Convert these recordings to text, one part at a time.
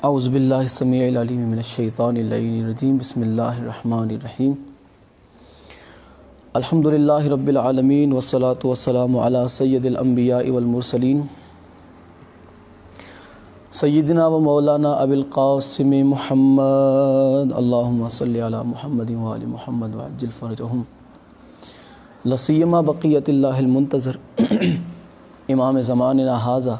اعوذ باللہ السمیع العلیم من الشیطان اللعین الرجیم بسم اللہ الرحمن الرحیم الحمدللہ رب العالمین والصلاة والسلام علی سید الانبیاء والمرسلین سیدنا و مولانا ابی القاسم محمد اللہم صلی علی محمد وآل محمد وعجل فرجہم لسیما بقیت اللہ المنتظر امام زماننا ھذا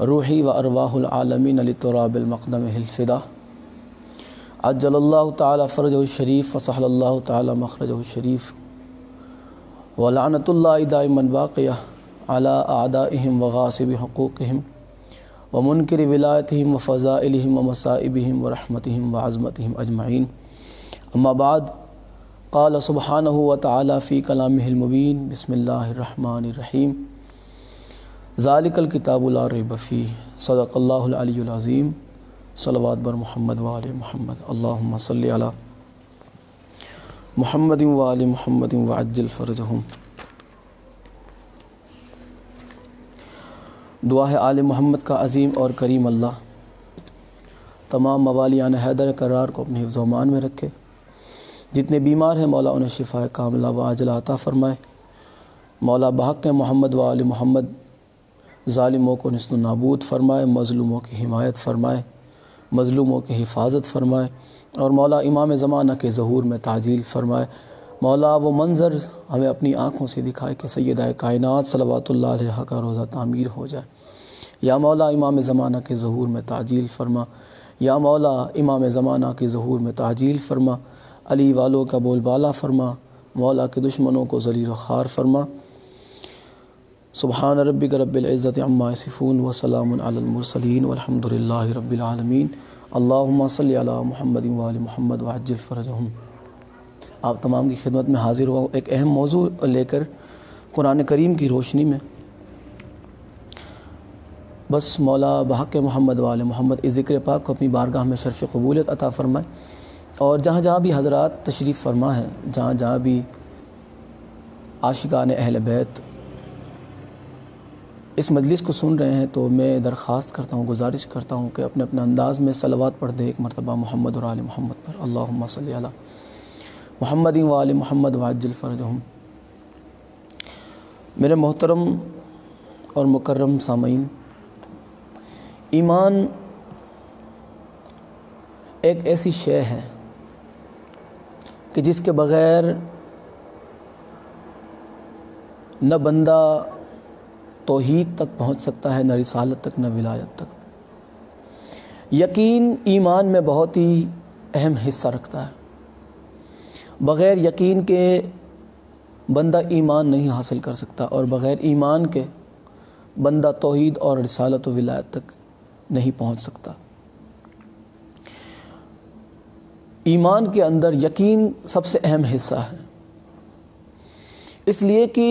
روحی و ارواح العالمین لتراب المقدم الفدا عجل اللہ تعالی فرجہ الشریف وسہل اللہ تعالی مخرجہ الشریف ولعنۃ اللہ دائما باقیہ علی اعدائہم وغاصب حقوقہم ومنکر ولایتہم وفضائلہم ومصائبہم ورحمتہم وعظمتہم اجمعین اما بعد قال سبحانہ وتعالی فی کلامہ المبین بسم اللہ الرحمن الرحیم ذالک الکتاب لا ریب فیہ صدق اللہ العلی العظیم صلوات بر محمد وآل محمد اللہم صلی علی محمد وآل محمد وعجل فرجہم۔ دعا ہے آل محمد کا عظیم اور کریم اللہ تمام موالیان حیدر کرار کو اپنے حفظ و امان میں رکھے، جتنے بیمار ہیں مولا انہیں شفا کاملہ و عاجلہ عطا فرمائے، مولا بحق محمد وآل محمد ظالموں کو نست و نابود فرمائے، مظلوموں کی حمایت فرمائے، مظلوموں کی حفاظت فرمائے، اور مولا امام زمانہ کے ظہور میں تعجیل فرمائے۔ مولا وہ منظر ہمیں اپنی آنکھوں سے دکھائے کہ سیدہ کائنات صلوات اللہ علیہ کا روزہ تعمیر ہو جائے۔ یا مولا امام زمانہ کے ظہور میں تعجیل فرما، یا مولا امام زمانہ کے ظہور میں تعجیل فرما، علی والوں کا بول بالا فرما، مولا کے دشمنوں کو ذلیل و خوار فرما۔ سبحان ربک رب العزت عما یصفون وسلام علی المرسلین والحمد للہ رب العالمین اللہم صلی علی محمد وآل محمد وعجل فرجہم۔ آپ تمام کی خدمت میں حاضر ہوا ہوں ایک اہم موضوع لے کر قرآن کریم کی روشنی میں۔ بس مولا بحق محمد وآل محمد اس ذکر پاک کو اپنی بارگاہ میں شرف قبولیت عطا فرمائے، اور جہاں جہاں بھی حضرات تشریف فرما ہیں، جہاں جہاں بھی عاشقان اہل بیت اس مجلس کو سن رہے ہیں، تو میں درخواست کرتا ہوں، گزارش کرتا ہوں کہ اپنے اپنے انداز میں صلوات پڑھ دیں ایک مرتبہ محمد اور آل محمد پر۔ اللہم صلی علی محمد وآل محمد وعجل فرجہم۔ میرے محترم اور مکرم سامعین، ایمان ایک ایسی شے ہے کہ جس کے بغیر نہ بندہ توحید تک پہنچ سکتا ہے، نہ رسالت تک، نہ ولایت تک۔ یقین ایمان میں بہت ہی اہم حصہ رکھتا ہے۔ بغیر یقین کے بندہ ایمان نہیں حاصل کر سکتا، اور بغیر ایمان کے بندہ توحید اور رسالت و ولایت تک نہیں پہنچ سکتا۔ ایمان کے اندر یقین سب سے اہم حصہ ہے، اس لیے کہ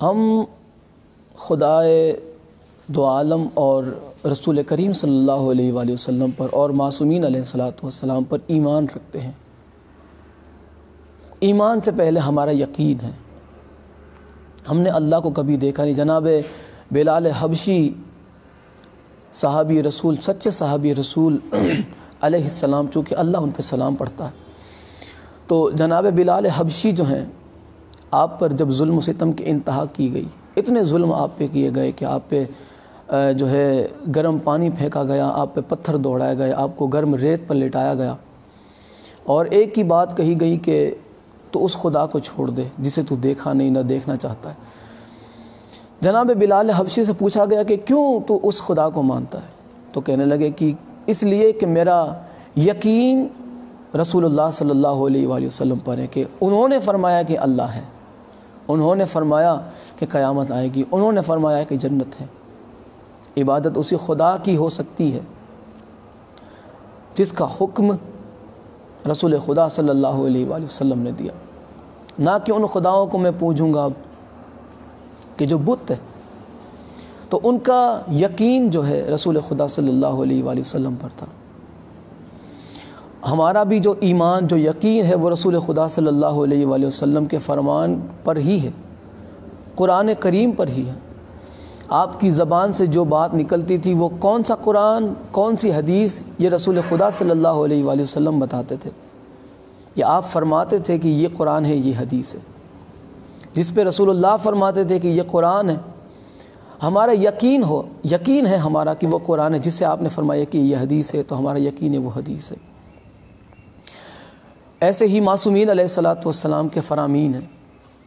ہم خدائے دو عالم اور رسول کریم صلی اللہ علیہ وآلہ وسلم پر اور معصومین علیہ السلام پر ایمان رکھتے ہیں۔ ایمان سے پہلے ہمارا یقین ہے۔ ہم نے اللہ کو کبھی دیکھا نہیں۔ جناب بلال حبشی صحابی رسول، سچے صحابی رسول علیہ السلام، چونکہ اللہ ان پہ سلام پڑھتا ہے، تو جناب بلال حبشی جو ہیں، آپ پر جب ظلم و ستم کی انتہا کی گئی، اتنے ظلم آپ پہ کیے گئے کہ آپ پہ جو ہے گرم پانی پھینکا گیا، آپ پہ پتھر دوڑائے گئے، آپ کو گرم ریت پر لٹایا گیا، اور ایک ہی بات کہی گئی کہ تو اس خدا کو چھوڑ دے جسے تو دیکھا نہیں، نہ دیکھنا چاہتا ہے۔ جناب بلال حبشی سے پوچھا گیا کہ کیوں تو اس خدا کو مانتا ہے؟ تو کہنے لگے کہ اس لیے کہ میرا یقین رسول اللہ صلی اللہ علیہ وآلہ وسلم پر ہے، کہ انہوں نے فرمایا کہ اللہ ہے، انہوں نے فرمایا کہ قیامت آئے گی، انہوں نے فرمایا کہ جنت ہے۔ عبادت اسی خدا کی ہو سکتی ہے جس کا حکم رسول خدا صلی اللہ علیہ وآلہ وسلم نے دیا، نہ کہ ان خداؤں کو میں پوجوں گا کہ جو بت ہے۔ تو ان کا یقین جو ہے رسول خدا صلی اللہ علیہ وآلہ وسلم پر تھا۔ ہمارا بھی جو ایمان، جو یقین ہے، وہ رسول خدا صلی اللہ علیہ وآلہ وسلم کے فرمان پر ہی ہے، قرآن کریم پر ہی ہے۔ آپ کی زبان سے جو بات نکلتی تھی وہ کون سا قرآن کون سی حدیث یہ رسول خدا صلی اللہ علیہ وآلہ وسلم بتاتے تھے، یا آپ فرماتے تھے کہ یہ قرآن ہے یہ حدیث ہے، جس پہ رسول اللہ فرماتے تھے کہ یہ قرآن ہے، ہمارا یقین ہے ہمارا کہ وہ قرآن ہے، جس سے آپ نے فرمایا کہ یہ حدیث ہے تو ہمارا یقین ہے وہ حدیث ہے۔ ایسے ہی معصومین علیہ الصلاۃ والسلام کے فرامین ہیں،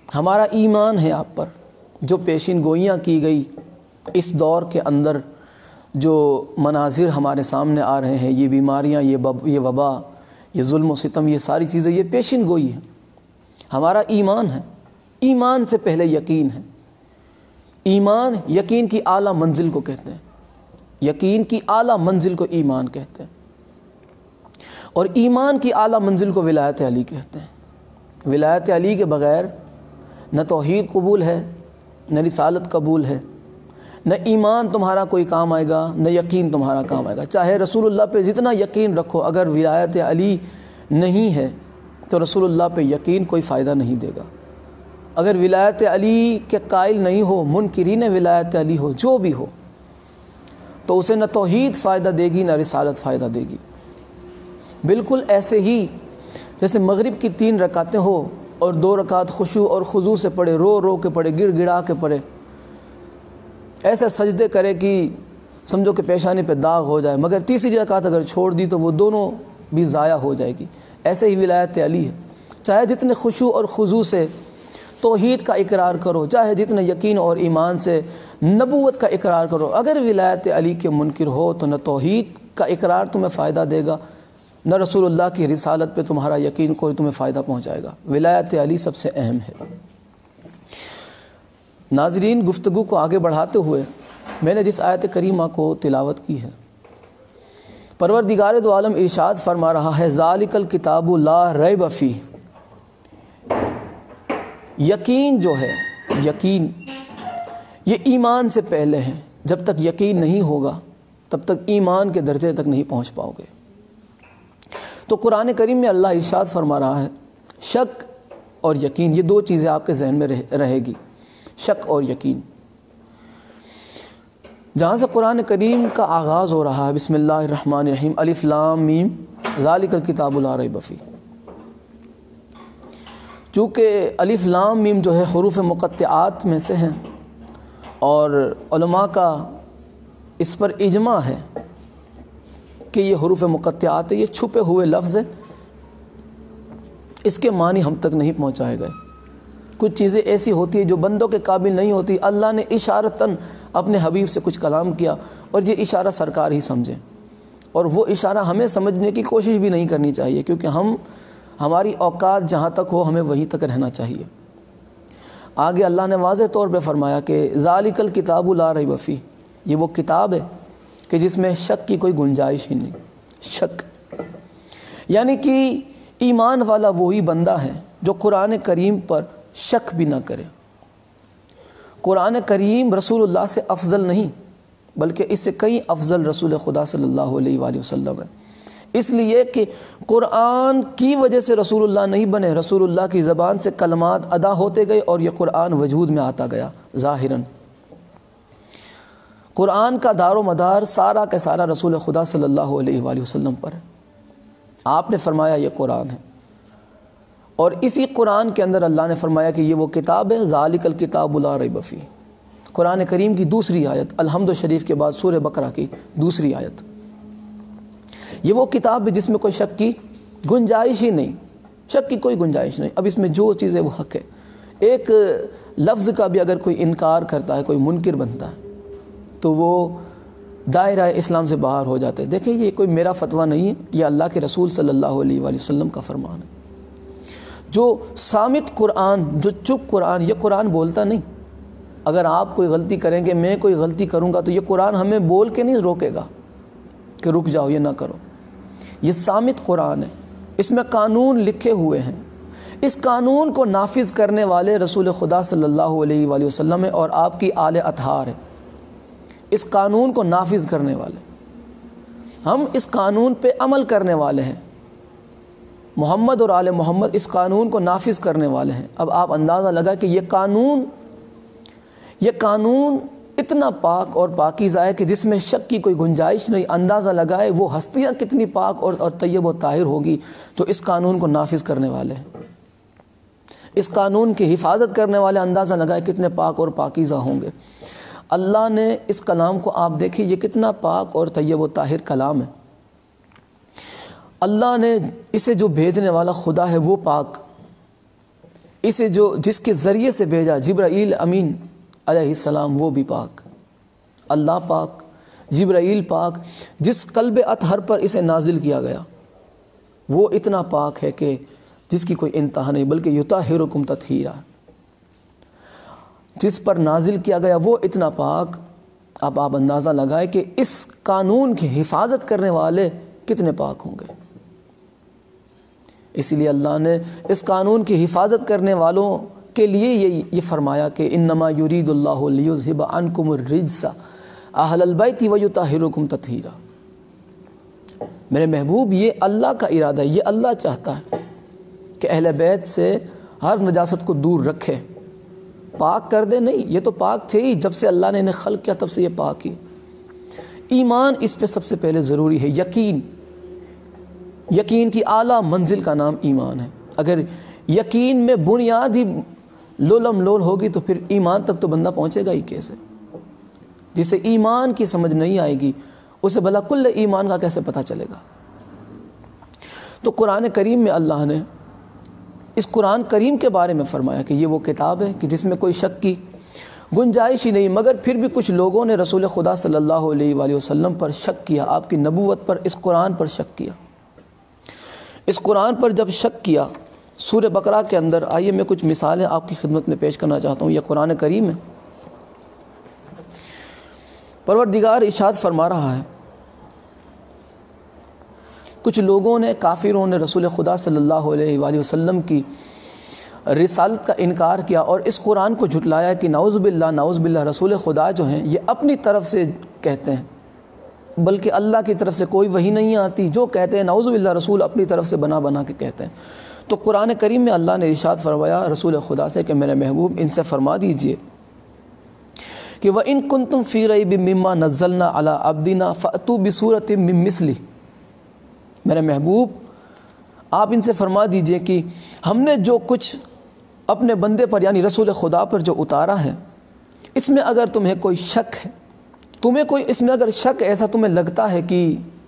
ہمارا ایمان ہے آپ پر، جو پیشین گوئیاں کی گئی اس دور کے اندر، جو مناظر ہمارے سامنے آ رہے ہیں، یہ بیماریاں، یہ وبا، یہ ظلم و ستم، یہ ساری چیزیں یہ پیشین گوئی ہیں۔ ہمارا ایمان ہے، ایمان سے پہلے یقین ہے۔ ایمان یقین کی اعلیٰ منزل کو کہتے ہیں، یقین کی اعلیٰ منزل کو ایمان کہتے ہیں، اور ایمان کی اعلیٰ منزل کو ولایت علی کہتے ہیں۔ ولایت علی کے بغیر نہ توحید قبول ہے، نہ رسالت قبول ہے، نہ ایمان تمہارا کوئی کام آئے گا، نہ یقین تمہارا کام آئے گا۔ چاہے رسول اللہ پہ جتنا یقین رکھو، اگر ولایت علی نہیں ہے تو رسول اللہ پہ یقین کوئی فائدہ نہیں دے گا۔ اگر ولایت علی کے قائل نہیں ہو، منکرین ولایت علی ہو، جو بھی ہو، تو اسے نہ توحید فائدہ دے گی، نہ رسالت فائدہ دے گی۔ بالکل ایسے ہی جیسے مغرب کی 3 رکعتیں ہو اور 2 رکعت خشوع اور خضوع سے پڑھے، رو رو کے پڑھے، گڑ گڑا کے پڑھے، ایسے سجدے کرے کہ سمجھو کہ پیشانی پہ داغ ہو جائے، مگر تیسری رکعت اگر چھوڑ دی تو وہ دونوں بھی ضائع ہو جائے گی۔ ایسے ہی ولایت علی ہے، چاہے جتنے خشوع اور خضوع سے توحید کا اقرار کرو، چاہے جتنے یقین اور ایمان سے نبوت کا اقرار کرو، اگر ولایت علی کے منکر ہو تو نہ توحید کا اقرار تمہیں فائدہ دے گا، نہ رسول اللہ کی رسالت پہ تمہارا یقین کوئی تمہیں فائدہ پہنچائے گا۔ ولایت علی سب سے اہم ہے۔ ناظرین، گفتگو کو آگے بڑھاتے ہوئے میں نے جس آیت کریمہ کو تلاوت کی ہے، پروردگار دو عالم ارشاد فرما رہا ہے، ذالک الکتاب لا ریب فیہ۔ یقین جو ہے، یقین یہ ایمان سے پہلے ہے۔ جب تک یقین نہیں ہوگا تب تک ایمان کے درجے تک نہیں پہنچ پاؤ گے۔ تو قرآن کریم میں اللہ ارشاد فرما رہا ہے، شک اور یقین، یہ 2 چیزیں آپ کے ذہن میں رہے گی، شک اور یقین۔ جہاں سے قرآن کریم کا آغاز ہو رہا ہے، بسم اللہ الرحمن الرحیم، الف لام میم ذالک الکتاب لا ریب فیہ۔ چونکہ الف لام میم جو ہے حروف مقطعات میں سے ہیں، اور علماء کا اس پر اجماع ہے کہ یہ حروف مقطعات ہے، یہ چھپے ہوئے لفظ ہیں، اس کے معنی ہم تک نہیں پہنچائے گئے۔ کچھ چیزیں ایسی ہوتی ہیں جو بندوں کے قابل نہیں ہوتی، اللہ نے اشارتاً اپنے حبیب سے کچھ کلام کیا، اور یہ اشارہ سرکار ہی سمجھیں، اور وہ اشارہ ہمیں سمجھنے کی کوشش بھی نہیں کرنی چاہیے، کیونکہ ہماری اوقات جہاں تک ہو ہمیں وہیں تک رہنا چاہیے۔ آگے اللہ نے واضح طور پہ فرمایا کہ ذالک الکتاب لا ریب فیہ، یہ وہ کتاب ہے کہ جس میں شک کی کوئی گنجائش ہی نہیں۔ شک یعنی کہ ایمان والا وہی بندہ ہے جو قرآن کریم پر شک بھی نہ کرے۔ قرآن کریم رسول اللہ سے افضل نہیں، بلکہ اس سے کئی افضل رسول خدا صلی اللہ علیہ وآلہ وسلم ہے، اس لیے کہ قرآن کی وجہ سے رسول اللہ نہیں بنے، رسول اللہ کی زبان سے کلمات ادا ہوتے گئے اور یہ قرآن وجود میں آتا گیا ظاہراً۔ قرآن کا دار و مدار سارا کا سارا رسول خدا صلی اللہ علیہ وآلہ وسلم پر ہے۔ آپ نے فرمایا یہ قرآن ہے، اور اسی قرآن کے اندر اللہ نے فرمایا کہ یہ وہ کتاب ہے، ذالک الکتاب لا ریب فیہ۔ قرآن کریم کی دوسری آیت، الحمد شریف کے بعد سورہ بقرہ کی دوسری آیت، یہ وہ کتاب ہے جس میں کوئی شک کی گنجائش ہی نہیں، شک کی کوئی گنجائش نہیں۔ اب اس میں جو چیز ہے وہ حق ہے۔ ایک لفظ کا بھی اگر کوئی انکار کرتا ہے، کوئی منکر بنتا ہے، تو وہ دائرہ اسلام سے باہر ہو جاتے ہیں۔ دیکھیں، یہ کوئی میرا فتویٰ نہیں ہے، یہ اللہ کے رسول صلی اللہ علیہ وآلہ وسلم کا فرمان ہے۔ جو صامت قرآن، جو چپ قرآن، یہ قرآن بولتا نہیں۔ اگر آپ کوئی غلطی کریں گے، میں کوئی غلطی کروں گا، تو یہ قرآن ہمیں بول کے نہیں روکے گا کہ رک جاؤ، یہ نہ کرو۔ یہ صامت قرآن ہے، اس میں قانون لکھے ہوئے ہیں، اس قانون کو نافذ کرنے والے رسول خدا صلی اللہ علیہ وآلہ وسلم ہے اور آپ کی آل اطہار ہے، اس قانون کو نافذ کرنے والے۔ ہم اس قانون پہ عمل کرنے والے ہیں، محمد اور آل محمد اس قانون کو نافذ کرنے والے ہیں۔ اب آپ اندازہ لگا کہ یہ قانون کتنا پاک اور پاکیزہ ہے کہ جس میں شک کی کوئی گنجائش نہیں. اندازہ لگائے وہ ہستیاں کتنی پاک اور طیب و طاہر ہوگی. تو اس قانون کو نافذ کرنے والے ہیں, اس قانون کی حفاظت کرنے والے اندازہ لگائے کتنے پاک اور پاکیزہ ہوں گے. اللہ نے اس کلام کو آپ دیکھیں یہ کتنا پاک اور طیب و طاہر کلام ہے. اللہ نے اسے جو بھیجنے والا خدا ہے وہ پاک, اسے جس کے ذریعے سے بھیجا جبرائیل امین علیہ السلام وہ بھی پاک. اللہ پاک, جبرائیل پاک, جس قلب اطہر پر اسے نازل کیا گیا وہ اتنا پاک ہے کہ جس کی کوئی انتہا نہیں, بلکہ یطہرکم تطہیرا. جس پر نازل کیا گیا وہ اتنا پاک. اب آپ اندازہ لگائیں کہ اس قانون کی حفاظت کرنے والے کتنے پاک ہوں گے. اسی لیے اللہ نے اس قانون کی حفاظت کرنے والوں کے لیے یہ فرمایا کہ انما یرید اللہ لیذھب عنکم الرجس اہل البیت ویطہرکم تطہیرا. میرے محبوب یہ اللہ کا ارادہ ہے, یہ اللہ چاہتا ہے کہ اہل بیت سے ہر نجاست کو دور رکھے, پاک کر دے. نہیں, یہ تو پاک تھے ہی, جب سے اللہ نے انہیں خلق کیا تب سے یہ پاک ہی. ایمان اس پہ سب سے پہلے ضروری ہے. یقین کی اعلیٰ منزل کا نام ایمان ہے. اگر یقین میں بنیاد ہی لولم لول ہوگی تو پھر ایمان تک تو بندہ پہنچے گا ہی کیسے. جسے ایمان کی سمجھ نہیں آئے گی اسے بھلا کل ایمان کا کیسے پتہ چلے گا. تو قرآن کریم میں اللہ نے اس قرآن کریم کے بارے میں فرمایا کہ یہ وہ کتاب ہے کہ جس میں کوئی شک کی گنجائش ہی نہیں. مگر پھر بھی کچھ لوگوں نے رسول خدا صلی اللہ علیہ وآلہ وسلم پر شک کیا, آپ کی نبوت پر, اس قرآن پر شک کیا. اس قرآن پر جب شک کیا سورہ بقرہ کے اندر, آئیے میں کچھ مثالیں آپ کی خدمت میں پیش کرنا چاہتا ہوں. یہ قرآن کریم ہے. پروردگار ارشاد فرما رہا ہے کچھ لوگوں نے, کافروں نے رسول خدا صلی اللہ علیہ وآلہ وسلم کی رسالت کا انکار کیا اور اس قرآن کو جھٹلایا کہ نعوذ باللہ رسول خدا جو ہیں یہ اپنی طرف سے کہتے ہیں, بلکہ اللہ کی طرف سے کوئی وحی نہیں آتی. جو کہتے ہیں نعوذ باللہ رسول اپنی طرف سے بنا کے کہتے ہیں. تو قرآن کریم میں اللہ نے ارشاد فرمایا رسول خدا سے کہ میرے محبوب ان سے فرما دیجئے کہ وَإِن كُنتُمْ فِي رَيْبٍ مِّمَّا نَزَّلْنَا عَلَىٰ عَبْدِنَا فَأْتُوا بِسُورَةٍ مِّن مِّثْلِهِ. میرے محبوب آپ ان سے فرما دیجئے کہ ہم نے جو کچھ اپنے بندے پر یعنی رسول خدا پر جو اتارا ہے اس میں اگر تمہیں کوئی شک ہے, اس میں اگر شک ایسا تمہیں لگتا ہے کہ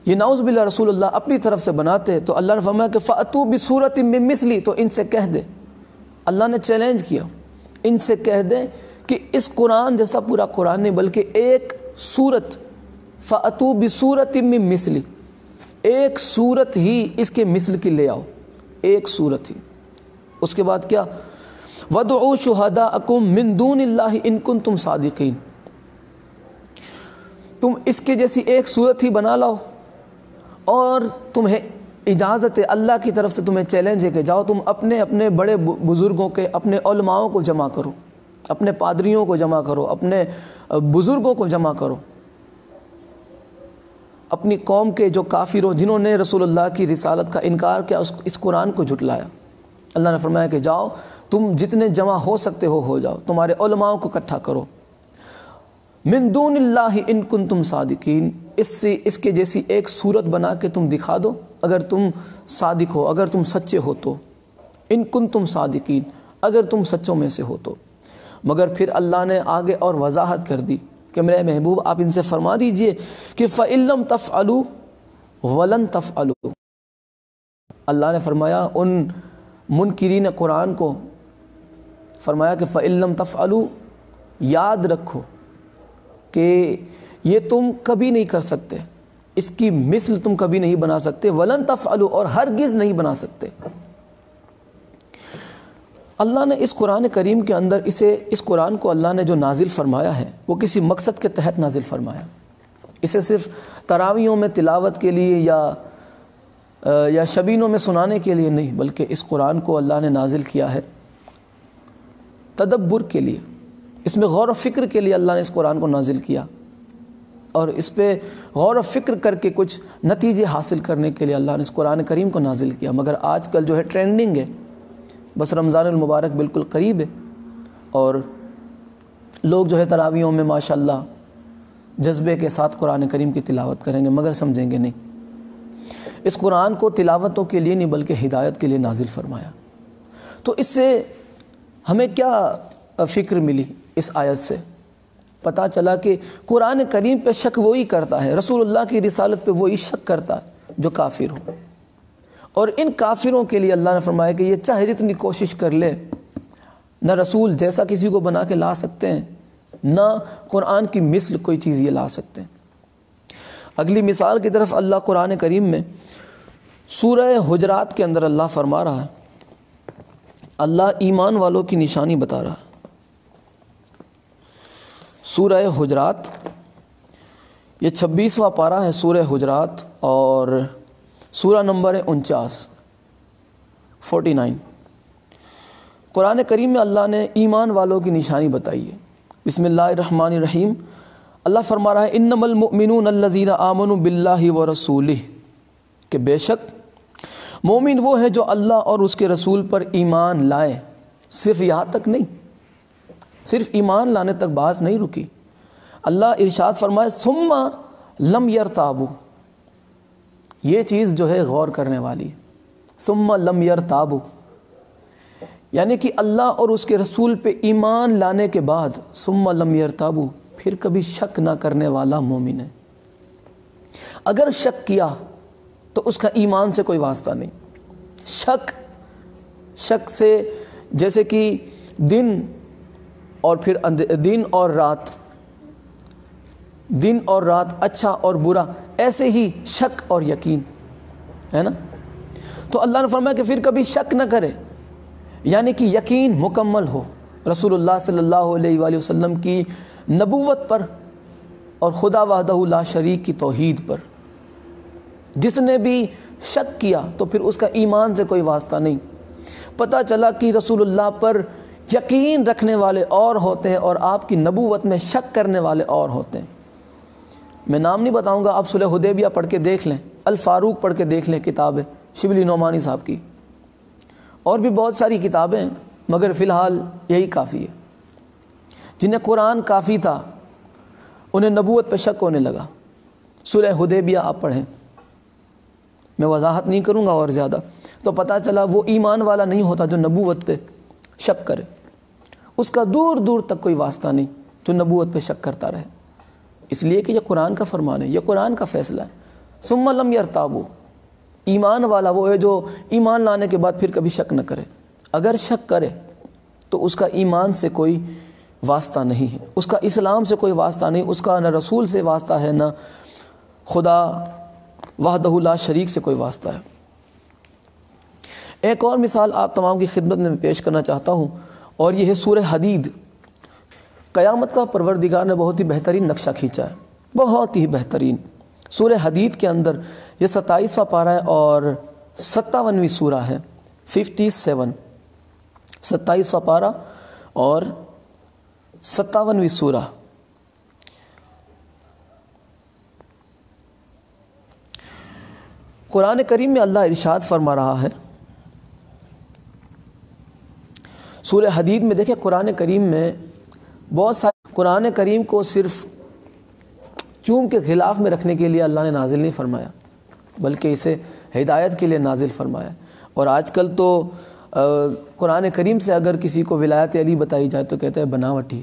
یہ نعوذ باللہ رسول اللہ اپنی طرف سے بناتے, تو اللہ نے فرمایا کہ فَأْتُوا بِسُورَةٍ مِّن مِّثْلِهِ. تو ان سے کہہ دے, اللہ نے چیلنج کیا, ان سے کہہ دے کہ اس قرآن جیسا پورا قرآن نہیں بلکہ ایک سورت, فَأْتُوا بِسُورَةٍ مِّن مِّثْلِهِ, ایک سورت ہی اس کے مثل کی لے آؤ, ایک سورت ہی. اس کے بعد کیا, وَادْعُوا شُهَدَاءَكُم مِّن دُونِ اللَّهِ إِن كُنتُمْ صَادِقِينَ. تم اس کے جیسی ایک صورت ہی بنا لاؤ اور تمہیں اجازت ہے, اللہ کی طرف سے تمہیں چیلنج ہے کہ جاؤ تم اپنے بڑے بزرگوں کے, اپنے علماؤں کو جمع کرو, اپنے پادریوں کو جمع کرو, اپنے بزرگوں کو جمع کرو, اپنی قوم کے جو کافروں جنہوں نے رسول اللہ کی رسالت کا انکار کیا اس قرآن کو جھٹلایا. اللہ نے فرمایا کہ جاؤ تم جتنے جمع ہو سکتے ہو جاؤ, تمہارے علماؤں کو اکٹھا کرو. من دون اللہ ان کنتم صادقین, اس کے جیسی ایک صورت بنا کے تم دکھا دو اگر تم صادق ہو, اگر تم سچے ہو تو. ان کنتم صادقین, اگر تم سچوں میں سے ہو تو. مگر پھر اللہ نے آگے اور وضاحت کر دی کہ میرے محبوب آپ ان سے فرما دیجئے کہ فَإِن لَّمْ تَفْعَلُوا وَلَن تَفْعَلُوا. اللہ نے فرمایا ان منکرین قرآن کو فرمایا کہ فَإِن لَّمْ تَفْعَلُوا, یاد رکھو کہ یہ تم کبھی نہیں کر سکتے, اس کی مثل تم کبھی نہیں بنا سکتے. وَلَن تَفْعَلُوا, اور ہرگز نہیں بنا سکتے. اللہ نے اس قرآن کریم کے اندر اس قرآن کو اللہ نے جو نازل فرمایا ہے وہ کسی مقصد کے تحت نازل فرمایا. اسے صرف تراویحوں میں تلاوت کے لیے یا شبینوں میں سنانے کے لیے نہیں, بلکہ اس قرآن کو اللہ نے نازل کیا ہے تدبر کے لیے, اس میں غور و فکر کے لیے اللہ نے اس قرآن کو نازل کیا, اور اس پہ غور و فکر کر کے کچھ نتیجے حاصل کرنے کے لیے اللہ نے اس قرآن کریم کو نازل کیا. مگر آج کل جو ہے ٹرینڈنگ ہے, بس رمضان المبارک بالکل قریب ہے اور لوگ جو ہے تراویحوں میں ماشاءاللہ جذبے کے ساتھ قرآن کریم کی تلاوت کریں گے، مگر سمجھیں گے نہیں اس قرآن کو تلاوتوں کے لیے نہیں بلکہ ہدایت کے لیے نازل فرمایا۔ تو اس سے ہمیں کیا فکر ملی؟ اس آیت سے پتہ چلا کہ قرآن کریم پہ شک وہی کرتا ہے، رسول اللہ کی رسالت پہ وہی شک کرتا ہے جو کافر ہو، اور ان کافروں کے لیے اللہ نے فرمایا کہ یہ چاہے جتنی کوشش کر لے، نہ رسول جیسا کسی کو بنا کے لا سکتے ہیں، نہ قرآن کی مثل کوئی چیز یہ لا سکتے ہیں۔ اگلی مثال کی طرف اللہ قرآن کریم میں سورہ حجرات کے اندر اللہ فرما رہا ہے، اللہ ایمان والوں کی نشانی بتا رہا ہے۔ سورہ حجرات، یہ 26واں پارہ ہے سورہ حجرات، اور سورہ نمبر ہے 49۔ قرآن کریم میں اللہ نے ایمان والوں کی نشانی بتائی ہے۔ بسم اللہ الرحمن الرحیم، اللہ فرما رہا ہے انما المؤمنون الذین آمنوا باللہ ورسولہ، کہ بے شک مومن وہ ہیں جو اللہ اور اس کے رسول پر ایمان لائے۔ صرف یہاں تک نہیں، صرف ایمان لانے تک بات نہیں رکی، اللہ ارشاد فرمائے ثم لم یرتابوا، یہ چیز جو ہے غور کرنے والی، ثم لم یرتابوا، یعنی کہ اللہ اور اس کے رسول پہ ایمان لانے کے بعد ثم لم یرتابوا، پھر کبھی شک نہ کرنے والا مومن ہے۔ اگر شک کیا تو اس کا ایمان سے کوئی واسطہ نہیں۔ شک سے جیسے کہ دن اور پھر دن اور رات، دن اور رات، اچھا اور برا، ایسے ہی شک اور یقین ہے نا۔ تو اللہ نے فرمایا کہ پھر کبھی شک نہ کرے، یعنی کہ یقین مکمل ہو رسول اللہ صلی اللہ علیہ وآلہ وسلم کی نبوت پر اور خدا وحدہ لا شریک کی توحید پر۔ جس نے بھی شک کیا تو پھر اس کا ایمان سے کوئی واسطہ نہیں۔ پتہ چلا کہ رسول اللہ پر یقین رکھنے والے اور ہوتے ہیں اور آپ کی نبوت میں شک کرنے والے اور ہوتے ہیں۔ میں نام نہیں بتاؤں گا، آپ صلح حدیبیہ پڑھ کے دیکھ لیں، الفاروق پڑھ کے دیکھ لیں، کتاب ہے شبلی نعمانی صاحب کی، اور بھی بہت ساری کتابیں ہیں، مگر فی الحال یہی کافی ہے۔ جنہیں قرآن کافی تھا انہیں نبوت پہ شک ہونے لگا۔ صلح حدیبیہ آپ پڑھیں، میں وضاحت نہیں کروں گا اور زیادہ، تو پتہ چلا وہ ایمان والا نہیں ہوتا جو نبوت پہ شک کرے، اس کا دور دور تک کوئی واسطہ نہیں جو نبوت پہ شک کرتا رہے، اس لیے کہ یہ قرآن کا فرمان ہے، یہ قرآن کا فیصلہ ہے۔ ثم لم یرتابوا، ایمان والا وہ ہے جو ایمان لانے کے بعد پھر کبھی شک نہ کرے۔ اگر شک کرے تو اس کا ایمان سے کوئی واسطہ نہیں ہے، اس کا اسلام سے کوئی واسطہ نہیں، اس کا نہ رسول سے واسطہ ہے، نہ خدا وحدہ لا شریک سے کوئی واسطہ ہے۔ ایک اور مثال آپ تمام کی خدمت میں پیش کرنا چاہتا ہوں، اور یہ ہے سورہ حدید۔ قیامت کا پروردگار نے بہت ہی بہترین نقشہ کھینچا ہے، بہت ہی بہترین۔ سورہ حدید کے اندر یہ 27واں پارہ ہے اور 57ویں سورہ ہے، 57، 27واں پارہ اور 57ویں سورہ۔ قرآن کریم میں اللہ ارشاد فرما رہا ہے، سورہ حدید میں دیکھیں، قرآن کریم میں بہت سارے، قرآن کریم کو صرف چوم کے غلاف میں رکھنے کے لیے اللہ نے نازل نہیں فرمایا، بلکہ اسے ہدایت کے لیے نازل فرمایا۔ اور آج کل تو قرآن کریم سے اگر کسی کو ولایت علی بتائی جائے تو کہتے ہیں بناوٹی،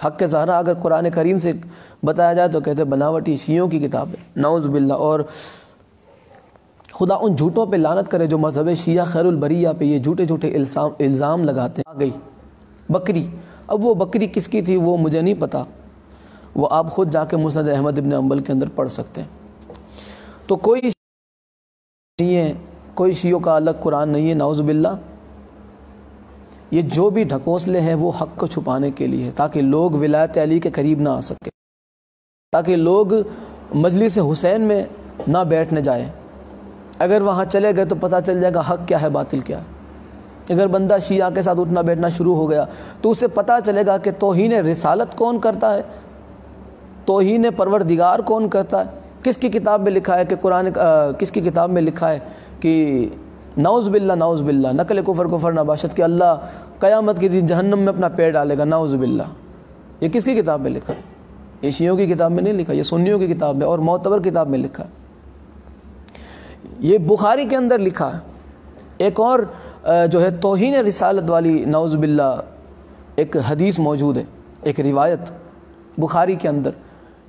حق زہرا اگر قرآن کریم سے بتایا جائے تو کہتے ہیں بناوٹی، شیعوں کی کتاب ہے، نعوذ باللہ۔ اور خدا ان جھوٹوں پہ لعنت کرے جو مذہب شیعہ خیر البریہ پہ یہ جھوٹے جھوٹے الزام لگاتے ہیں۔ آ گئی بکری، اب وہ بکری کس کی تھی وہ مجھے نہیں پتا، وہ آپ خود جا کے مسند احمد ابن حنبل کے اندر پڑھ سکتے ہیں۔ تو کوئی نہیں ہے، کوئی شیعوں کا الگ قرآن نہیں ہے، نعوذ باللہ۔ یہ جو بھی ڈھکوسلے ہیں وہ حق کو چھپانے کے لیے، تاکہ لوگ ولایت علی کے قریب نہ آ سکے، تاکہ لوگ مجلس حسین میں نہ بیٹھنے جائیں۔ اگر وہاں چلے گئے تو پتہ چل جائے گا حق کیا ہے باطل کیا ہے۔ اگر بندہ شیعہ کے ساتھ اٹھنا بیٹھنا شروع ہو گیا تو اسے پتہ چلے گا کہ توہین رسالت کون کرتا ہے، توہین پروردگار کون کرتا ہے، کس کی کتاب میں لکھا ہے کہ کس کی کتاب میں لکھا ہے کہ نعوذ باللہ نعوذ باللہ نقل کفر نباشت کہ اللہ قیامت کے دن جہنم میں اپنا پیر ڈالے گا، نعوذ باللہ۔ یہ کس کی کتاب میں لکھا ہے؟ یہ شیعوں کی کتاب میں نہیں لکھا، یہ سنیوں کی کتاب میں اور معتبر کتاب میں لکھا ہے۔ یہ بخاری کے اندر لکھا ہے۔ ایک اور جو ہے توہین رسالت والی نعوذ باللہ ایک حدیث موجود ہے، ایک روایت بخاری کے اندر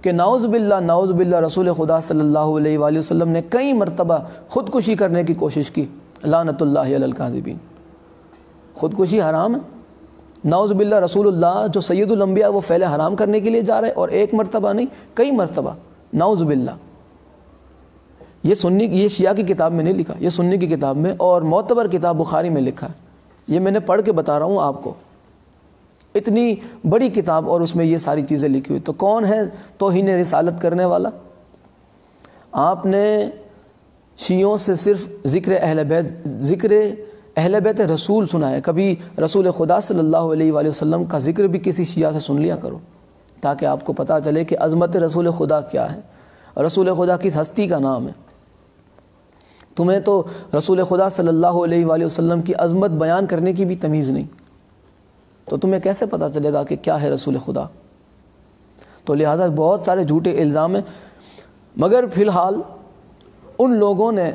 کہ نعوذ باللہ رسول خدا صلی اللہ علیہ وآلہ وسلم نے کئی مرتبہ خودکشی کرنے کی کوشش کی، لعنت اللہ علی الکاذبین۔ خودکشی حرام ہے، نعوذ باللہ رسول اللہ جو سید الانبیاء وہ فعل حرام کرنے کے لیے جا رہے، اور ایک مرتبہ نہیں کئی مرتبہ، نعوذ باللہ۔ یہ شیعہ کی کتاب میں نہیں لکھا، یہ سنی کی کتاب میں اور معتبر کتاب بخاری میں لکھا ہے۔ یہ میں نے پڑھ کے بتا رہا ہوں آپ کو، اتنی بڑی کتاب اور اس میں یہ ساری چیزیں لکھی ہوئی۔ تو کون ہے توہین رسالت کرنے والا؟ آپ نے شیعوں سے صرف ذکر اہل بیت رسول سنا ہے، کبھی رسول خدا صلی اللہ علیہ وآلہ وسلم کا ذکر بھی کسی شیعہ سے سن لیا کرو، تاکہ آپ کو پتہ چلے کہ عظمت رسول خدا کیا ہے، رسول خدا کس ہستی کا نام ہے۔ تمہیں تو رسول خدا صلی اللہ علیہ وآلہ وسلم کی عظمت بیان کرنے کی بھی تمیز نہیں، تو تمہیں کیسے پتہ چلے گا کہ کیا ہے رسول خدا؟ تو لہٰذا بہت سارے جھوٹے الزام ہیں، مگر فی الحال ان لوگوں نے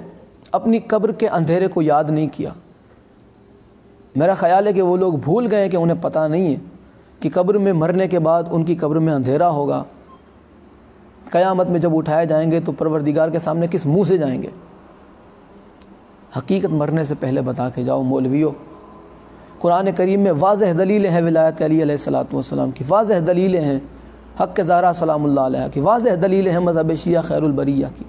اپنی قبر کے اندھیرے کو یاد نہیں کیا۔ میرا خیال ہے کہ وہ لوگ بھول گئے کہ انہیں پتہ نہیں ہے کہ قبر میں مرنے کے بعد ان کی قبر میں اندھیرا ہوگا، قیامت میں جب اٹھائے جائیں گے تو پروردگار کے سامنے کس منہ سے جائیں گے؟ حقیقت مرنے سے پہلے بتا کے جاؤ مولویوں۔ قرآن کریم میں واضح دلیلیں ہیں ولایت علی علیہ الصلوۃ والسلام کی، واضح دلیلیں ہیں حق زہرا سلام اللہ علیہ کی، واضح دلیلیں ہیں مذہب شیعہ خیر البریہ کی۔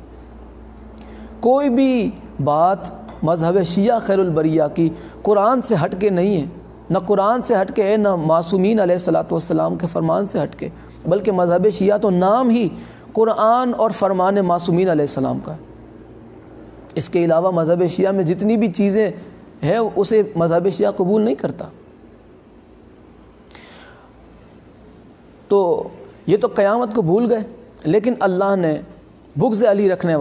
کوئی بھی بات مذہب شیعہ خیر البریہ کی قرآن سے ہٹ کے نہیں ہے، نہ قرآن سے ہٹ کے ہے، نہ معصومین علیہ الصلوۃ والسلام کے فرمان سے ہٹ کے، بلکہ مذہب شیعہ تو نام ہی قرآن اور فرمان معصومین علیہ السلام کا ہے۔ اس کے علاوہ مذہب شیعہ میں جتنی بھی چیزیں ہیں اسے مذہب شیعہ قبول نہیں کرتا۔ تو یہ تو قیامت کو بھول گئے، لیکن اللہ نے بغض علی رکھنے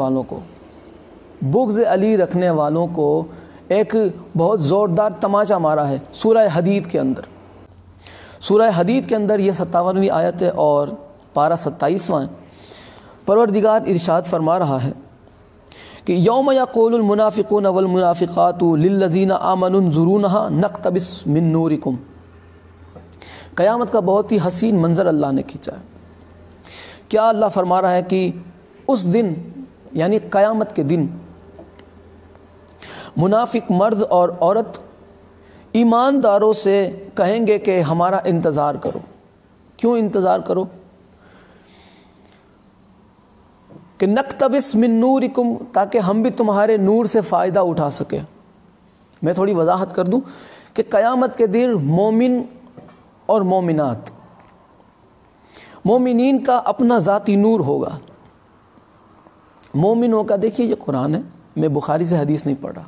والوں کو ایک بہت زوردار تماچا مارا ہے سورہ حدید کے اندر۔ سورہ حدید کے اندر یہ 57ویں آیت ہے اور پارہ 27واں ہے۔ پروردگار ارشاد فرما رہا ہے کہ یوم یقول المنافقون والمنافقات للذین آمنوا انظرونا نقتبس من نورکم۔ قیامت کا بہت ہی حسین منظر اللہ نے کھینچا ہے۔ کیا اللہ فرما رہا ہے کہ اس دن یعنی قیامت کے دن منافق مرد اور عورت ایمانداروں سے کہیں گے کہ ہمارا انتظار کرو۔ کیوں انتظار کرو؟ کہ نقتبس من نورکم، تاکہ ہم بھی تمہارے نور سے فائدہ اٹھا سکیں۔ میں تھوڑی وضاحت کر دوں کہ قیامت کے دن مومن اور مومنات، مومنین کا اپنا ذاتی نور ہوگا۔ مومنوں کا، دیکھیے یہ قرآن ہے، میں بخاری سے حدیث نہیں پڑھ رہا،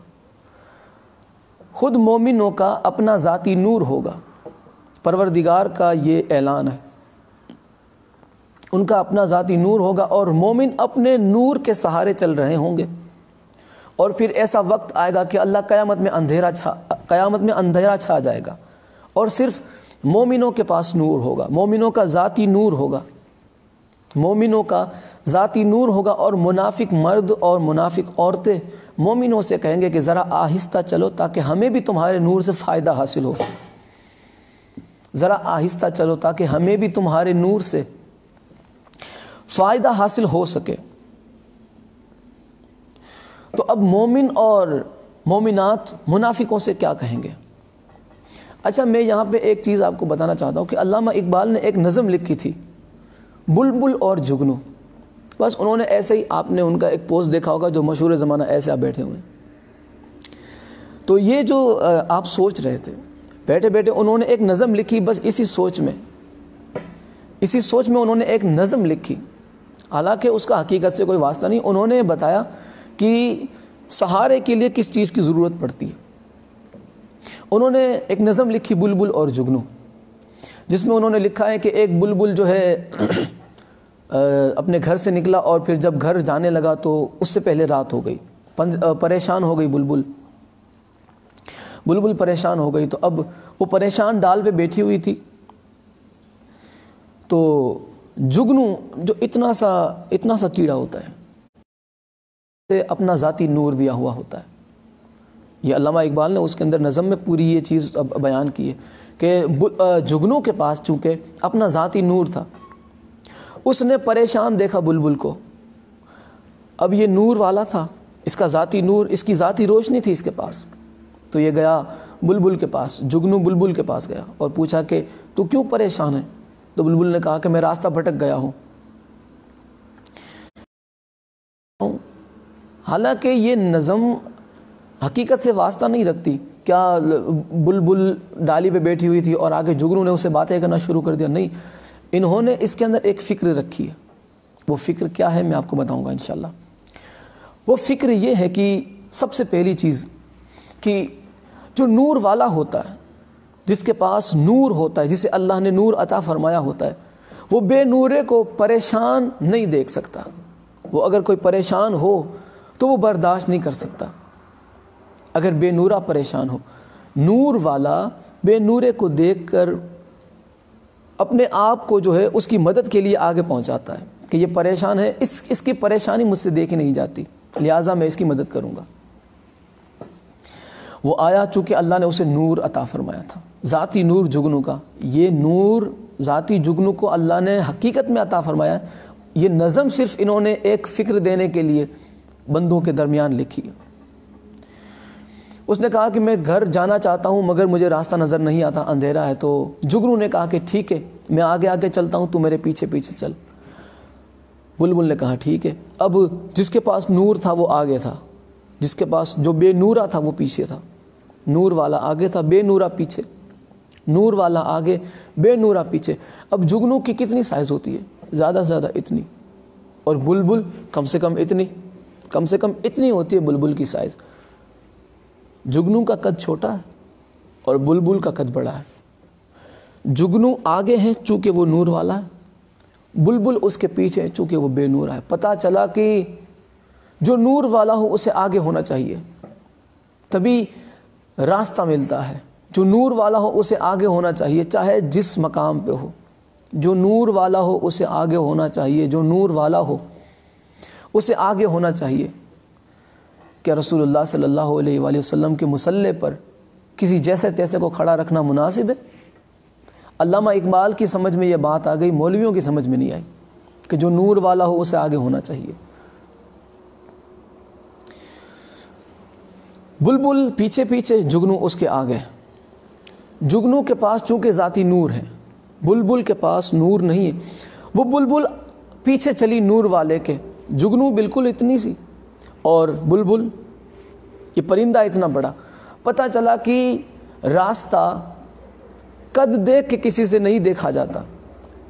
خود مومنوں کا اپنا ذاتی نور ہوگا۔ پروردگار کا یہ اعلان ہے، ان کا اپنا ذاتی نور ہوگا اور مومن اپنے نور کے سہارے چل رہے ہوں گے۔ اور پھر ایسا وقت آئے گا کہ اللہ قیامت میں اندھیرا چھا جائے گا اور صرف مومنوں کے پاس نور ہوگا، مومنوں کا ذاتی نور ہوگا، مومنوں کا ذاتی نور ہوگا۔ اور منافق مرد اور منافق عورتیں مومنوں سے کہیں گے کہ ذرا آہستہ چلو تاکہ ہمیں بھی تمہارے نور سے فائدہ حاصل ہو، ذرا آہستہ چلو تاکہ ہمیں بھی تمہارے نور سے فائدہ حاصل ہو سکے۔ تو اب مومن اور مومنات منافقوں سے کیا کہیں گے؟ اچھا، میں یہاں پہ ایک چیز آپ کو بتانا چاہتا ہوں کہ علامہ اقبال نے ایک نظم لکھی تھی، بلبل اور جگنو۔ بس انہوں نے ایسے ہی، آپ نے ان کا ایک پوسٹ دیکھا ہوگا جو مشہور زمانہ ایسے آپ بیٹھے ہوئے ہیں۔ تو یہ جو آپ سوچ رہے تھے بیٹھے بیٹھے، انہوں نے ایک نظم لکھی، بس اسی سوچ میں انہوں نے ایک نظم لکھی، حالانکہ اس کا حقیقت سے کوئی واسطہ نہیں۔ انہوں نے بتایا کہ سہارے کے لیے کس چیز کی ضرورت پڑتی ہے۔ انہوں نے ایک نظم لکھی بلبل اور جگنو، جس میں انہوں نے لکھا ہے کہ ایک بلبل جو ہے اپنے گھر سے نکلا اور پھر جب گھر جانے لگا تو اس سے پہلے رات ہو گئی، پریشان ہو گئی بلبل پریشان ہو گئی۔ تو اب وہ پریشان ڈال پہ بیٹھی ہوئی تھی، تو جگنو جو اتنا سا کیڑا ہوتا ہے اپنا ذاتی نور دیا ہوا ہوتا ہے. یہ علامہ اقبال نے اس کے اندر نظم میں پوری یہ چیز بیان کی ہے کہ جگنو کے پاس چونکہ اپنا ذاتی نور تھا، اس نے پریشان دیکھا بلبل کو. اب یہ نور والا تھا، اس کا ذاتی نور، اس کی ذاتی روشنی تھی اس کے پاس. تو یہ گیا بلبل کے پاس، جگنو بلبل کے پاس گیا اور پوچھا کہ تو کیوں پریشان ہے؟ تو بلبل نے کہا کہ میں راستہ بھٹک گیا ہوں. حالانکہ یہ نظم حقیقت سے واسطہ نہیں رکھتی. کیا بلبل ڈالی پہ بیٹھی ہوئی تھی اور آگے جگنو نے اسے باتیں کرنا شروع کر دیا؟ نہیں، انہوں نے اس کے اندر ایک فکر رکھی ہے. وہ فکر کیا ہے میں آپ کو بتاؤں گا انشاءاللہ. وہ فکر یہ ہے کہ سب سے پہلی چیز کہ جو نور والا ہوتا ہے، جس کے پاس نور ہوتا ہے، جسے اللہ نے نور عطا فرمایا ہوتا ہے، وہ بے نورے کو پریشان نہیں دیکھ سکتا. وہ اگر کوئی پریشان ہو تو وہ برداشت نہیں کر سکتا. اگر بے نورا پریشان ہو، نور والا بے نورے کو دیکھ کر اپنے آپ کو جو ہے اس کی مدد کے لیے آگے پہنچاتا ہے کہ یہ پریشان ہے، اس کی پریشانی مجھ سے دیکھی نہیں جاتی، لہٰذا میں اس کی مدد کروں گا. وہ آیا چونکہ اللہ نے اسے نور عطا فرمایا تھا، ذاتی نور جگنو کا. یہ نور ذاتی جگنو کو اللہ نے حقیقت میں عطا فرمایا. یہ نظم صرف انہوں نے ایک فکر دینے کے لیے بندوں کے درمیان لکھی. اس نے کہا کہ میں گھر جانا چاہتا ہوں مگر مجھے راستہ نظر نہیں آتا، اندھیرا ہے. تو جگنو نے کہا کہ ٹھیک ہے میں آگے آگے چلتا ہوں، تو میرے پیچھے پیچھے چل. بلبل نے کہا ٹھیک ہے. اب جس کے پاس نور تھا وہ آگے تھا، جس کے پاس جو بے نورا تھا وہ پیچھے تھا. نور والا آگے تھا، بے نورا پیچھے. نور والا آگے، بے نورا پیچھے. اب جگنو کی کتنی سائز ہوتی ہے؟ زیادہ سے زیادہ اتنی، اور بلبل کم سے کم اتنی ہوتی ہے بلبل کی سائز. جگنو کا قد چھوٹا ہے اور بلبل کا قد بڑا ہے. جگنو آگے ہے چونکہ وہ نور والا ہے، بلبل اس کے پیچھے ہے چونکہ وہ بے نورا ہے. پتہ چلا کہ جو نور والا ہو اسے آگے ہونا چاہیے، تبھی راستہ ملتا ہے. جو نور والا ہو اسے آگے ہونا چاہیے، چاہے جس مقام پہ ہو. جو نور والا ہو اسے آگے ہونا چاہیے، جو نور والا ہو اسے آگے ہونا چاہیے. کہ رسول اللہ صلی اللہ علیہ وآلہ وسلم کے مصلی پر کسی جیسے تیسے کو کھڑا رکھنا مناسب ہے؟ علامہ اقبال کی سمجھ میں یہ بات آ گئی، مولویوں کی سمجھ میں نہیں آئی کہ جو نور والا ہو اسے آگے ہونا چاہیے. بلبل پیچھے پیچھے، جگنو اس کے آگے. جگنو کے پاس چونکہ ذاتی نور ہے، بلبل کے پاس نور نہیں ہے. وہ بلبل پیچھے چلی نور والے کے. جگنو بالکل اتنی سی اور بلبل یہ پرندہ اتنا بڑا. پتہ چلا کہ راستہ قد دیکھ کے کسی سے نہیں دیکھا جاتا.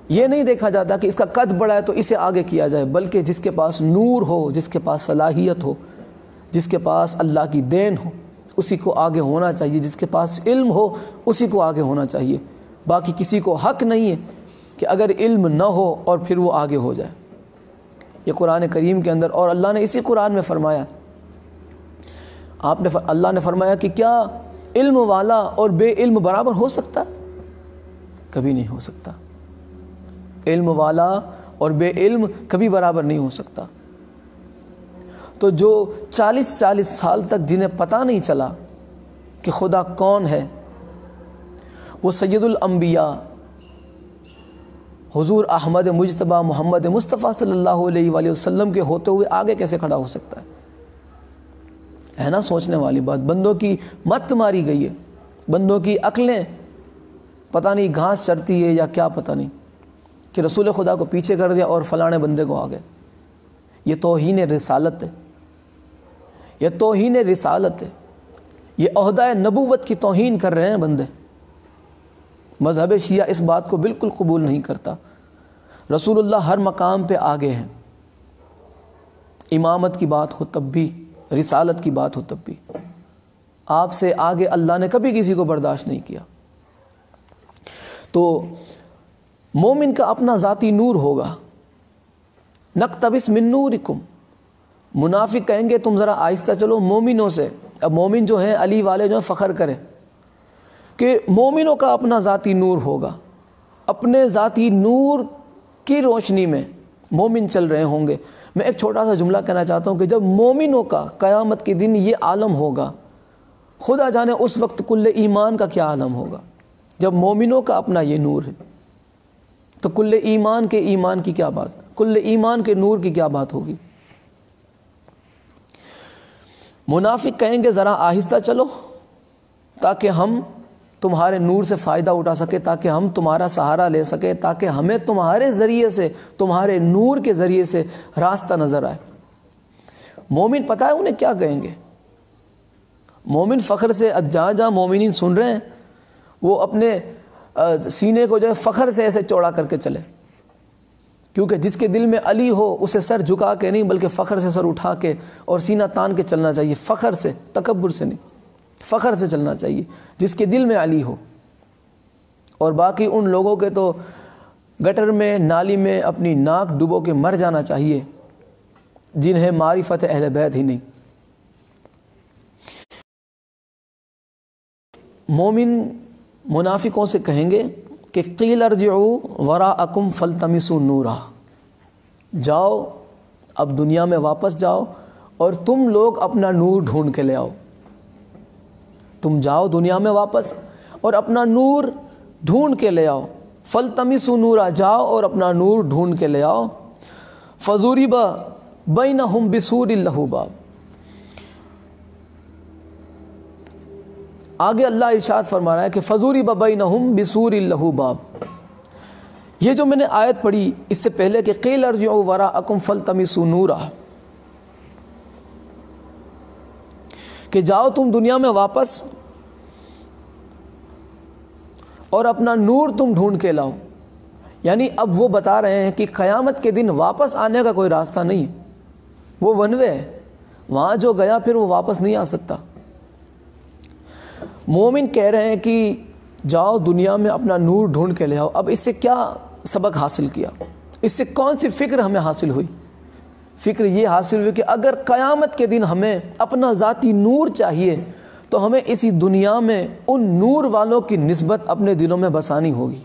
یہ نہیں دیکھا جاتا کہ اس کا قد بڑا ہے تو اسے آگے کیا جائے، بلکہ جس کے پاس نور ہو، جس کے پاس صلاحیت ہو، جس کے پاس اللہ کی دین ہو، اسی کو آگے ہونا چاہیے. جس کے پاس علم ہو اسی کو آگے ہونا چاہیے. باقی کسی کو حق نہیں ہے کہ اگر علم نہ ہو اور پھر وہ آگے ہو جائے. یہ قرآن کریم کے اندر، اور اللہ نے اسی قرآن میں فرمایا، اللہ نے فرمایا کہ کیا علم والا اور بے علم برابر ہو سکتا؟ کبھی نہیں ہو سکتا. علم والا اور بے علم کبھی برابر نہیں ہو سکتا. تو جو 40 سال تک جنہیں پتہ نہیں چلا کہ خدا کون ہے، وہ سید الانبیاء حضور احمد مجتبیٰ محمد مصطفیٰ صلی اللہ علیہ وآلہ وسلم کے ہوتے ہوئے آگے کیسے کھڑا ہو سکتا ہے نا؟ سوچنے والی بات. بندوں کی مت ماری گئی ہے، بندوں کی عقلیں پتہ نہیں گھاس چرتی ہے یا کیا پتہ نہیں، کہ رسول خدا کو پیچھے کر دیا اور فلانے بندے کو آگے. یہ توہین رسالت ہے، یہ توہین رسالت ہے. یہ عہدہ نبوت کی توہین کر رہے ہیں بندے. مذہب شیعہ اس بات کو بالکل قبول نہیں کرتا. رسول اللہ ہر مقام پہ آگے ہیں. امامت کی بات ہو تب بھی، رسالت کی بات ہو تب بھی. آپ سے آگے اللہ نے کبھی کسی کو برداشت نہیں کیا. تو مومن کا اپنا ذاتی نور ہوگا. نقتبس من نورکم. منافق کہیں گے تم ذرا آہستہ چلو مومنوں سے. اب مومن جو ہیں، علی والے جو ہیں، فخر کریں کہ مومنوں کا اپنا ذاتی نور ہوگا. اپنے ذاتی نور کی روشنی میں مومن چل رہے ہوں گے۔ میں ایک چھوٹا سا جملہ کہنا چاہتا ہوں کہ جب مومنوں کا قیامت کے دن یہ عالم ہوگا، خدا جانے اس وقت کل ایمان کا کیا عالم ہوگا۔ جب مومنوں کا اپنا یہ نور ہے تو کل ایمان کے ایمان کی کیا بات، کل ایمان کے نور کی کیا بات ہوگی۔ منافق کہیں گے ذرا آہستہ چلو تاکہ ہم تمہارے نور سے فائدہ اٹھا سکے، تاکہ ہم تمہارا سہارا لے سکے، تاکہ ہمیں تمہارے ذریعے سے، تمہارے نور کے ذریعے سے راستہ نظر آئے۔ مومن پتہ ہے انہیں کیا کہیں گے؟ مومن فخر سے، اب جہاں جہاں مومنین سن رہے ہیں وہ اپنے سینے کو جو ہے فخر سے ایسے چوڑا کر کے چلے، کیونکہ جس کے دل میں علی ہو اسے سر جھکا کے نہیں بلکہ فخر سے سر اٹھا کے اور سینہ تان کے چلنا چاہیے، فخر سے، تکبر سے نہیں، فخر سے چلنا چاہیے جس کے دل میں علی ہو۔ اور باقی ان لوگوں کے تو گٹر میں، نالی میں اپنی ناک ڈبو کے مر جانا چاہیے جنہیں معرفت اہل بیت ہی نہیں۔ مومن منافقوں سے کہیں گے کہ قیل ارجعوا وراءکم فالتمسوا نورا، جاؤ اب دنیا میں واپس جاؤ اور تم لوگ اپنا نور ڈھونڈ کے لے آؤ۔ تم جاؤ دنیا میں واپس اور اپنا نور ڈھونڈ کے لے آؤ۔ فالتمسوا نورا، جاؤ اور اپنا نور ڈھونڈ کے لے آؤ۔ فضرب بینہم بسور لہ باب، آگے اللہ ارشاد فرما رہا ہے کہ فضرب بینہم بسور لہ باب۔ یہ جو میں نے آیت پڑھی اس سے پہلے کہ قیل ارجعوا وراءکم فالتمسوا نورا، کہ جاؤ تم دنیا میں واپس اور اپنا نور تم ڈھونڈ کے لاؤ، یعنی اب وہ بتا رہے ہیں کہ قیامت کے دن واپس آنے کا کوئی راستہ نہیں، وہ ون وے ہے، وہاں جو گیا پھر وہ واپس نہیں آ سکتا۔ مومن کہہ رہے ہیں کہ جاؤ دنیا میں اپنا نور ڈھونڈ کے لے آؤ۔ اب اس سے کیا سبق حاصل کیا؟ اس سے کون سی فکر ہمیں حاصل ہوئی؟ فکر یہ حاصل ہوئی کہ اگر قیامت کے دن ہمیں اپنا ذاتی نور چاہیے تو ہمیں اسی دنیا میں ان نور والوں کی نسبت اپنے دلوں میں بسانی ہوگی۔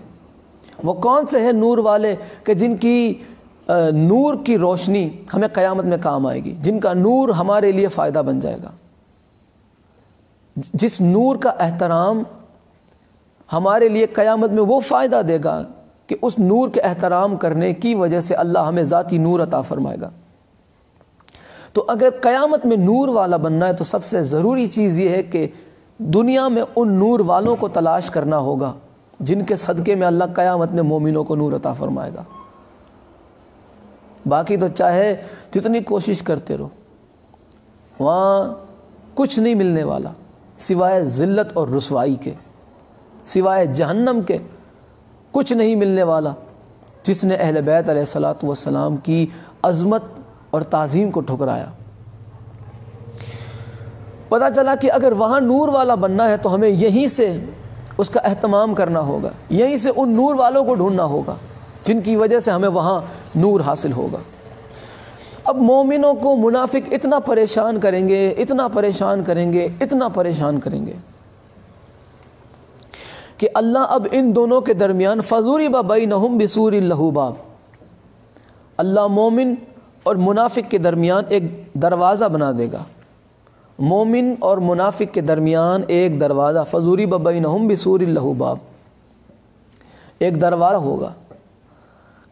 وہ کون سے ہیں نور والے کہ جن کی نور کی روشنی ہمیں قیامت میں کام آئے گی، جن کا نور ہمارے لیے فائدہ بن جائے گا، جس نور کا احترام ہمارے لیے قیامت میں وہ فائدہ دے گا کہ اس نور کے احترام کرنے کی وجہ سے اللہ ہمیں ذاتی نور عطا فرمائے گا۔ تو اگر قیامت میں نور والا بننا ہے تو سب سے ضروری چیز یہ ہے کہ دنیا میں ان نور والوں کو تلاش کرنا ہوگا جن کے صدقے میں اللہ قیامت میں مومنوں کو نور عطا فرمائے گا۔ باقی تو چاہے جتنی کوشش کرتے رہو، وہاں کچھ نہیں ملنے والا سوائے ذلت اور رسوائی کے، سوائے جہنم کے کچھ نہیں ملنے والا۔ جس نے اہل بیت علیہ الصلوۃ والسلام کی عظمت اور تعظیم کو ٹھکرایا، پتہ چلا کہ اگر وہاں نور والا بننا ہے تو ہمیں یہیں سے اس کا اہتمام کرنا ہوگا، یہیں سے ان نور والوں کو ڈھونڈنا ہوگا جن کی وجہ سے ہمیں وہاں نور حاصل ہوگا۔ اب مومنوں کو منافق اتنا پریشان کریں گے، اتنا پریشان کریں گے، اتنا پریشان کریں گے کہ اللہ اب ان دونوں کے درمیان فضرب بینہم بسور لہ باب، اللہ مومن اور منافق کے درمیان ایک دروازہ بنا دے گا، مومن اور منافق کے درمیان ایک دروازہ، فضرب بینہم بسور لہ باب، ایک دروازہ ہوگا۔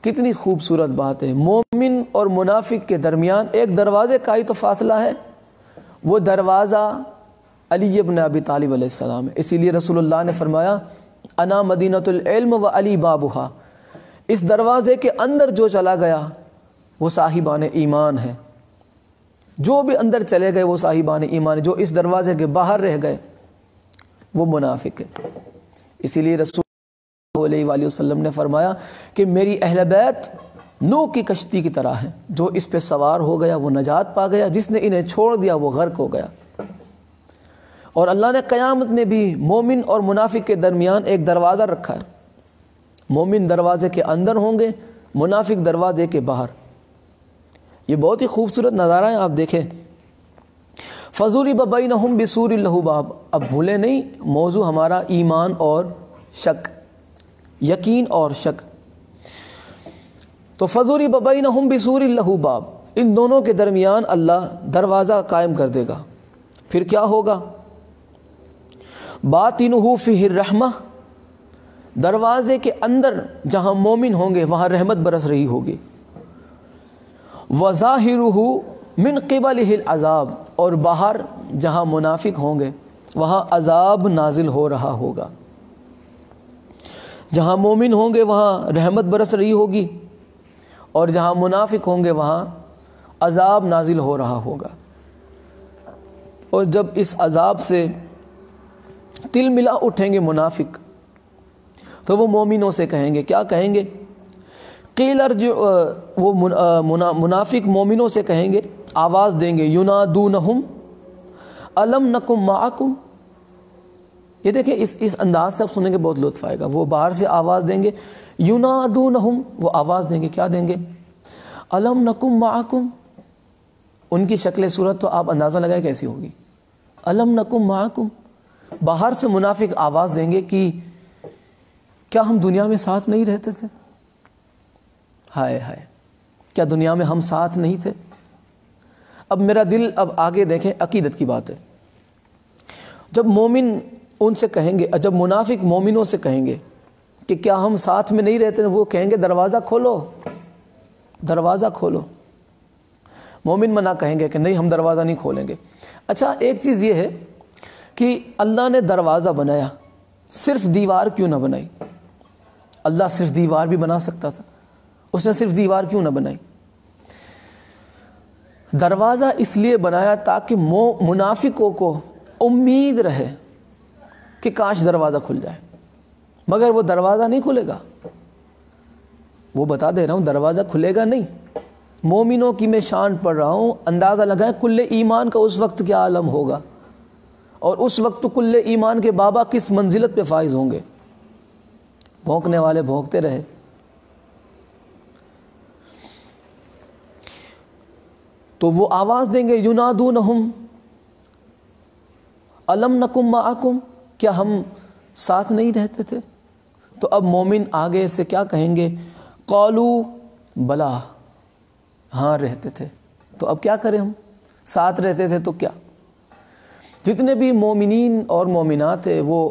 کتنی خوبصورت بات ہے، مومن اور منافق کے درمیان ایک دروازے کا ہی تو فاصلہ ہے، وہ دروازہ علی ابن ابی طالب علیہ السلام ہے۔ اسی لیے رسول اللہ نے فرمایا انا مدینۃ العلم و علی بابھا، اس دروازے کے اندر جو چلا گیا وہ صاحبان ایمان ہے، جو بھی اندر چلے گئے وہ صاحبان ایمان ہے، جو اس دروازے کے باہر رہ گئے وہ منافق ہے۔ اسی لیے رسول اللہ علیہ وآلہ وسلم نے فرمایا کہ میری اہل بیت نوح کی کشتی کی طرح ہے، جو اس پہ سوار ہو گیا وہ نجات پا گیا، جس نے انہیں چھوڑ دیا وہ غرق ہو گیا۔ اور اللہ نے قیامت میں بھی مومن اور منافق کے درمیان ایک دروازہ رکھا ہے، مومن دروازے کے اندر ہوں گے، منافق دروازے کے باہر۔ یہ بہت ہی خوبصورت نظارہ ہے، آپ دیکھیں فضرب بینہم بسور لہ باب۔ اب بھولے نہیں موضوع ہمارا ایمان اور شک، یقین اور شک۔ تو فَضُرِبَ بَيْنَهُمْ بِسُورٍ لَهُ بَابٌ، ان دونوں کے درمیان اللہ دروازہ قائم کر دے گا۔ پھر کیا ہوگا؟ بَاطِنُهُ فِيهِ الرَّحْمَةُ، دروازے کے اندر جہاں مومن ہوں گے وہاں رحمت برس رہی ہوگی۔ وَظَاهِرُهُ مِنْ قِبَلِهِ الْعَذَابُ، اور باہر جہاں منافق ہوں گے وہاں عذاب نازل ہو رہا ہوگا۔ جہاں مومن ہوں گے وہاں رحمت برس رہی ہوگی، اور جہاں منافق ہوں گے وہاں عذاب نازل ہو رہا ہوگا۔ اور جب اس عذاب سے تل ملا اٹھیں گے منافق، تو وہ مومنوں سے کہیں گے، کیا کہیں گے؟ قیل ارجع، وہ منافق مومنوں سے کہیں گے، آواز دیں گے، ینادونہم الم نکم معکم۔ یہ دیکھیں اس انداز سے آپ سنیں گے بہت لطف آئے گا۔ وہ باہر سے آواز دیں گے، ینادونہم، وہ آواز دیں گے، کیا دیں گے؟ الم نکم معکم۔ ان کی شکل صورت تو آپ اندازہ لگائیں کیسی ہوگی۔ الم نکم معکم، باہر سے منافق آواز دیں گے کہ کیا ہم دنیا میں ساتھ نہیں رہتے تھے؟ ہائے ہائے، کیا دنیا میں ہم ساتھ نہیں تھے؟ اب میرا دل اب آگے دیکھیں، عقیدت کی بات ہے۔ جب مومن ان سے کہیں گے، جب منافق مومنوں سے کہیں گے کہ کیا ہم ساتھ میں نہیں رہتے، وہ کہیں گے دروازہ کھولو، دروازہ کھولو۔ مومن منع کہیں گے کہ نہیں ہم دروازہ نہیں کھولیں گے۔ اچھا، ایک چیز یہ ہے کہ اللہ نے دروازہ بنایا، صرف دیوار کیوں نہ بنائی؟ اللہ صرف دیوار بھی بنا سکتا تھا، اس نے صرف دیوار کیوں نہ بنائی؟ دروازہ اس لیے بنایا تاکہ منافقوں کو امید رہے کہ کاش دروازہ کھل جائے، مگر وہ دروازہ نہیں کھلے گا۔ وہ بتا دے رہا ہوں، دروازہ کھلے گا نہیں۔ مومنوں کی میں شان پڑھ رہا ہوں، اندازہ لگائیں کل ایمان کا اس وقت کیا عالم ہوگا، اور اس وقت کل ایمان کے بابا کس منزلت پہ فائز ہوں گے۔ بھونکنے والے بھونکتے رہے۔ تو وہ آواز دیں گے، ینادونہم الم نکم معکم، کیا ہم ساتھ نہیں رہتے تھے؟ تو اب مومن آگے سے کیا کہیں گے؟ قالو بلا، ہاں رہتے تھے۔ تو اب کیا کریں، ہم ساتھ رہتے تھے تو کیا؟ جتنے بھی مومنین اور مومنات ہیں وہ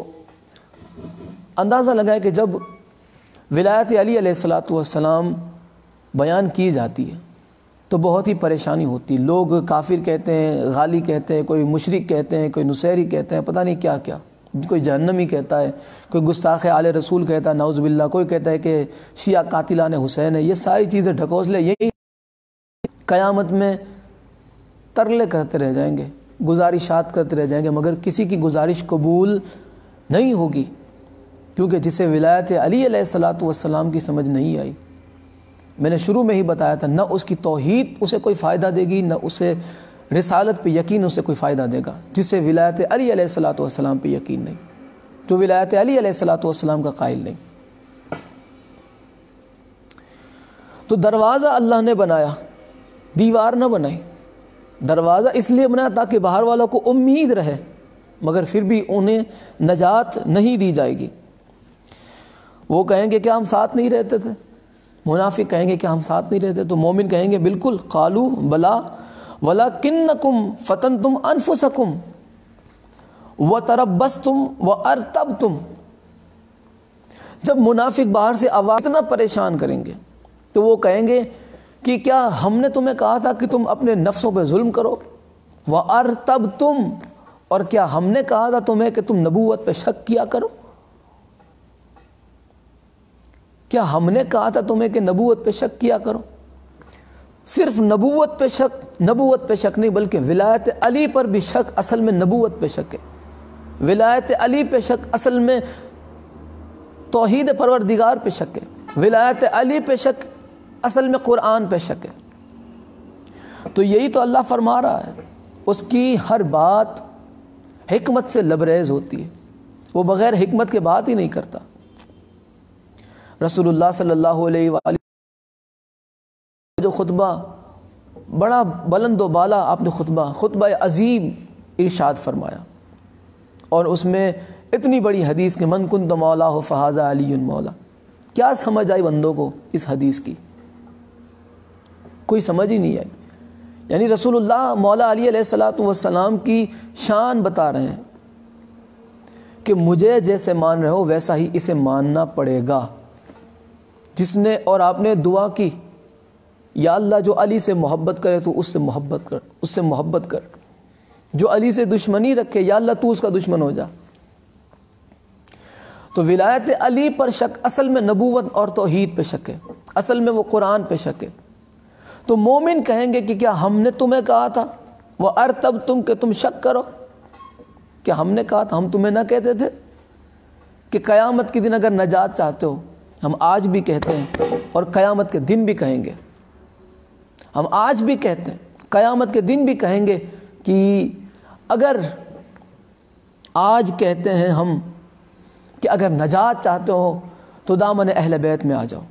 اندازہ لگائے کہ جب ولایت علی علیہ السلام بیان کی جاتی ہے تو بہت ہی پریشانی ہوتی ہے۔ لوگ کافر کہتے ہیں، غالی کہتے ہیں، کوئی مشرک کہتے ہیں، کوئی نصیری کہتے ہیں، پتہ نہیں کیا کیا، کوئی جہنمی کہتا ہے، کوئی گستاخ آل رسول کہتا ہے، نعوذ باللہ، کوئی کہتا ہے کہ شیعہ قاتلان حسین ہے۔ یہ ساری چیزیں ڈھکوسلے، یہی قیامت میں ترلے کرتے رہ جائیں گے، گزارشات کرتے رہ جائیں گے، مگر کسی کی گزارش قبول نہیں ہوگی، کیونکہ جسے ولایت علی علیہ السلام کی سمجھ نہیں آئی۔ میں نے شروع میں ہی بتایا تھا، نہ اس کی توحید اسے کوئی فائدہ دے گی، نہ اسے رسالت پہ یقین اسے کوئی فائدہ دے گا، جسے ولایت علی علیہ السلام پہ یقین نہیں، جو ولایت علی علیہ السلام کا قائل نہیں۔ تو دروازہ اللہ نے بنایا، دیوار نہ بنائی۔ دروازہ اس لیے بنایا تاکہ باہر والوں کو امید رہے، مگر پھر بھی انہیں نجات نہیں دی جائے گی۔ وہ کہیں گے کہ ہم ساتھ نہیں رہتے تھے، منافق کہیں گے کہ ہم ساتھ نہیں رہتے، تو مومن کہیں گے بالکل، قالو بلا ولکنکم فتنتم انفسکم وتربصتم وارتبتم۔ جب منافق باہر سے آواز اتنا پریشان کریں گے تو وہ کہیں گے کہ کیا ہم نے تمہیں کہا تھا کہ تم اپنے نفسوں پہ ظلم کرو؟ وارتبتم، اور کیا ہم نے کہا تھا تمہیں کہ تم نبوت پہ شک کیا کرو؟ کیا ہم نے کہا تھا تمہیں کہ نبوت پہ شک کیا کرو؟ صرف نبوت پہ شک نہیں، بلکہ ولایت علی پر بھی شک اصل میں نبوت پہ شک ہے۔ ولایت علی پہ شک اصل میں توحید پروردگار پہ شک ہے۔ ولایت علی پہ شک اصل میں قرآن پہ شک ہے۔ تو یہی تو اللہ فرما رہا ہے، اس کی ہر بات حکمت سے لبریز ہوتی ہے، وہ بغیر حکمت کے بات ہی نہیں کرتا۔ رسول اللہ صلی اللہ علیہ وآلہ جو خطبہ بڑا بلند و بالا آپ نے خطبہ عظیم ارشاد فرمایا، اور اس میں اتنی بڑی حدیث کہ من کنت مولا فہذا علی مولا، کیا سمجھ آئی بندوں کو اس حدیث کی؟ کوئی سمجھ ہی نہیں آئی۔ یعنی رسول اللہ مولا علی علیہ الصلوۃ والسلام کی شان بتا رہے ہیں کہ مجھے جیسے مان رہے ہو ویسا ہی اسے ماننا پڑے گا۔ جس نے، اور آپ نے دعا کی، یا اللہ جو علی سے محبت کرے تو اس سے محبت کر، اس سے محبت کر۔ جو علی سے دشمنی رکھے، یا اللہ تو اس کا دشمن ہو جا۔ تو ولایت علی پر شک اصل میں نبوت اور توحید پہ شک ہے، اصل میں وہ قرآن پہ شک ہے۔ تو مومن کہیں گے کہ کیا ہم نے تمہیں کہا تھا وہ ارتب تم کہ تم شک کرو؟ کیا ہم نے کہا تھا؟ ہم تمہیں نہ کہتے تھے کہ قیامت کے دن اگر نجات چاہتے ہو؟ ہم آج بھی کہتے ہیں اور قیامت کے دن بھی کہیں گے، ہم آج بھی کہتے ہیں، قیامت کے دن بھی کہیں گے کہ اگر آج کہتے ہیں ہم کہ اگر نجات چاہتے ہو تو دامن اہل بیت میں آ جاؤ،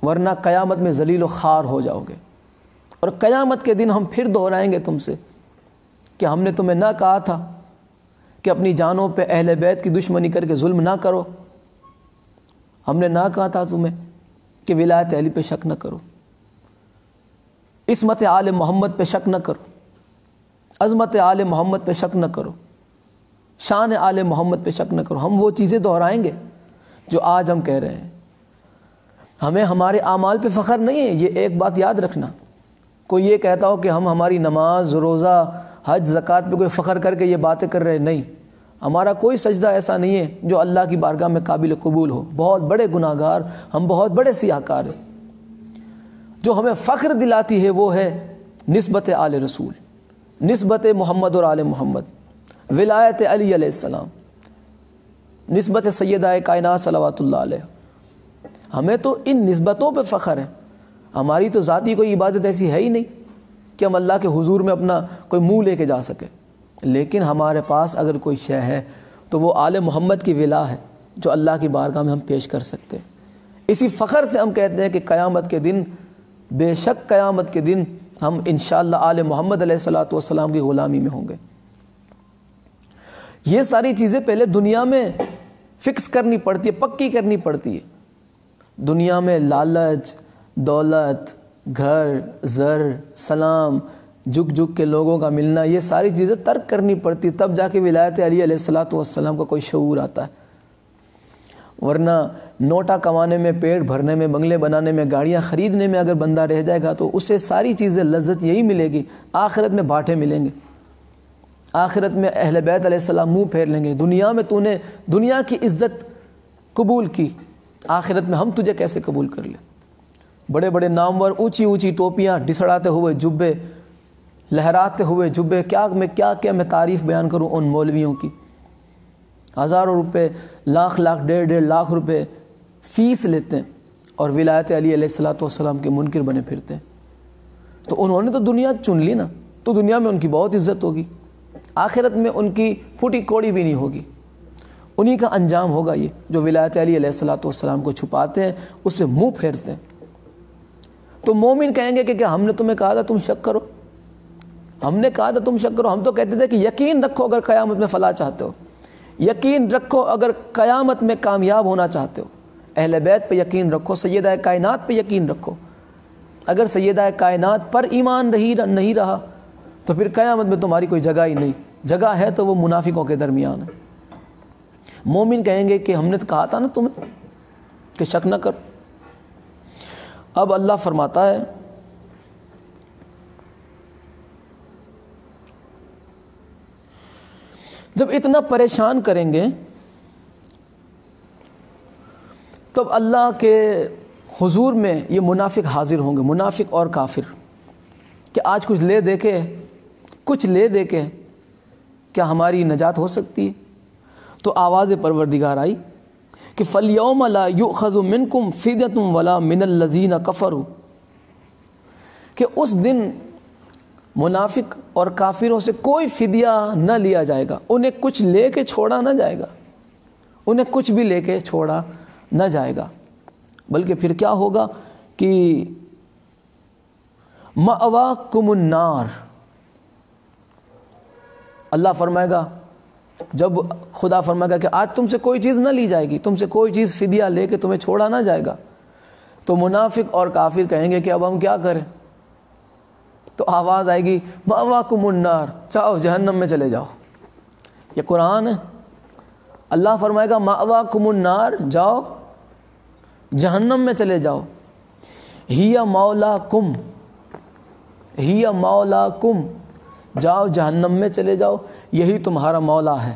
ورنہ قیامت میں ذلیل و خوار ہو جاؤ گے۔ اور قیامت کے دن ہم پھر دہرائیں گے تم سے کہ ہم نے تمہیں نہ کہا تھا کہ اپنی جانوں پہ اہل بیت کی دشمنی کر کے ظلم نہ کرو؟ ہم نے نہ کہا تھا تمہیں کہ ولایت علی پہ شک نہ کرو، عصمت آل محمد پہ شک نہ کرو، عظمت آل محمد پہ شک نہ کرو، شان آل محمد پہ شک نہ کرو؟ ہم وہ چیزیں دہرائیں گے جو آج ہم کہہ رہے ہیں۔ ہمیں ہمارے اعمال پہ فخر نہیں ہے، یہ ایک بات یاد رکھنا۔ کوئی یہ کہتا ہو کہ ہم ہماری نماز، روزہ، حج، زکوٰۃ پہ کوئی فخر کر کے یہ باتیں کر رہے، نہیں، ہمارا کوئی سجدہ ایسا نہیں ہے جو اللہ کی بارگاہ میں قابل قبول ہو۔ بہت بڑے گناہ گار، ہم بہت بڑے سیاہ کار ہیں۔ جو ہمیں فخر دلاتی ہے وہ ہے نسبت آل رسول، نسبت محمد اور آل محمد، ولایت علی علیہ السلام، نسبت سیدہ کائنات صلوات اللہ علیہ۔ ہمیں تو ان نسبتوں پہ فخر ہے۔ ہماری تو ذاتی کوئی عبادت ایسی ہے ہی نہیں کہ ہم اللہ کے حضور میں اپنا کوئی منہ لے کے جا سکے، لیکن ہمارے پاس اگر کوئی شے ہے تو وہ آل محمد کی ولا ہے جو اللہ کی بارگاہ میں ہم پیش کر سکتے ہیں۔ اسی فخر سے ہم کہتے ہیں کہ قیامت کے دن، بے شک قیامت کے دن ہم انشاءاللہ آل محمد علیہ الصلوۃ والسلام کی غلامی میں ہوں گے۔ یہ ساری چیزیں پہلے دنیا میں فکس کرنی پڑتی ہے، پکی کرنی پڑتی ہے۔ دنیا میں لالچ، دولت، گھر، زر، سلام، جھک جھک کے لوگوں کا ملنا، یہ ساری چیزیں ترک کرنی پڑتی، تب جا کے ولایت علی علیہ الصلوۃ والسلام کا کوئی شعور آتا ہے۔ ورنہ نوٹا کمانے میں، پیٹ بھرنے میں، بنگلے بنانے میں، گاڑیاں خریدنے میں اگر بندہ رہ جائے گا تو اسے ساری چیزیں لذت یہی ملے گی، آخرت میں بھاٹے ملیں گے، آخرت میں اہل بیت علیہ السلام منہ پھیر لیں گے۔ دنیا میں تو نے دنیا کی عزت قبول کی، آخرت میں ہم تجھے کیسے قبول کر لیں؟ بڑے بڑے نامور، اونچی اونچی ٹوپیاں، ڈسڑاتے ہوئے جبے، لہراتے ہوئے جبے، کیا میں تعریف بیان کروں ان مولویوں کی۔ ہزاروں روپے، لاکھ لاکھ، ڈیڑھ لاکھ روپے فیس لیتے ہیں اور ولایت علی علیہ الصلوۃ والسلام کے منکر بنے پھرتے ہیں۔ تو انہوں نے تو دنیا چن لی نا، تو دنیا میں ان کی بہت عزت ہوگی، آخرت میں ان کی پھوٹی کوڑی بھی نہیں ہوگی۔ انہی کا انجام ہوگا یہ جو ولایت علی علیہ الصلوۃ والسلام کو چھپاتے ہیں، اس سے منہ پھیرتے ہیں۔ تو مومن کہیں گے کہ کیا ہم نے تمہیں کہا تھا تم شک کرو؟ ہم نے کہا تھا تم شک کرو؟ ہم تو کہتے تھے کہ یقین رکھو اگر قیامت میں فلاح چاہتے ہو، یقین رکھو اگر قیامت میں کامیاب ہونا چاہتے ہو، اہل بیت پہ یقین رکھو، سیدہ کائنات پہ یقین رکھو۔ اگر سیدہ کائنات پر ایمان نہیں رہا تو پھر قیامت میں تمہاری کوئی جگہ ہی نہیں، جگہ ہے تو وہ منافقوں کے درمیان ہے۔ مومن کہیں گے کہ ہم نے تو کہا تھا نا تمہیں کہ شک نہ کرو۔ اب اللہ فرماتا ہے جب اتنا پریشان کریں گے تب اللہ کے حضور میں یہ منافق حاضر ہوں گے، منافق اور کافر، کہ آج کچھ لے دے کے کیا ہماری نجات ہو سکتی ہے؟ تو آواز پروردگار آئی کہ فَالْيَوْمَ لَا يُؤْخَذُ مِنْكُمْ فِدْيَةٌ وَلَا مِنَ الَّذِينَ كَفَرُوا، کہ اس دن منافق اور کافروں سے کوئی فدیہ نہ لیا جائے گا، انہیں کچھ لے کے چھوڑا نہ جائے گا، انہیں کچھ بھی لے کے چھوڑا نہ جائے گا، بلکہ پھر کیا ہوگا کہ مَأْوَاكُمُ النَّارُ، اللہ فرمائے گا جب خدا فرمائے گا کہ آج تم سے کوئی چیز نہ لی جائے گی، تم سے کوئی چیز فدیہ لے کے تمہیں چھوڑا نہ جائے گا، تو منافق اور کافر کہیں گے کہ اب ہم کیا کریں؟ تو آواز آئے گی مأواکم النار، جاؤ جہنم میں چلے جاؤ۔ یہ قرآن ہے۔ اللہ فرمائے گا مأواکم النار، جاؤ جہنم میں چلے جاؤ، ہی مولاکم، ہی مولاکم، جاؤ جہنم میں چلے جاؤ، یہی تمہارا مولا ہے۔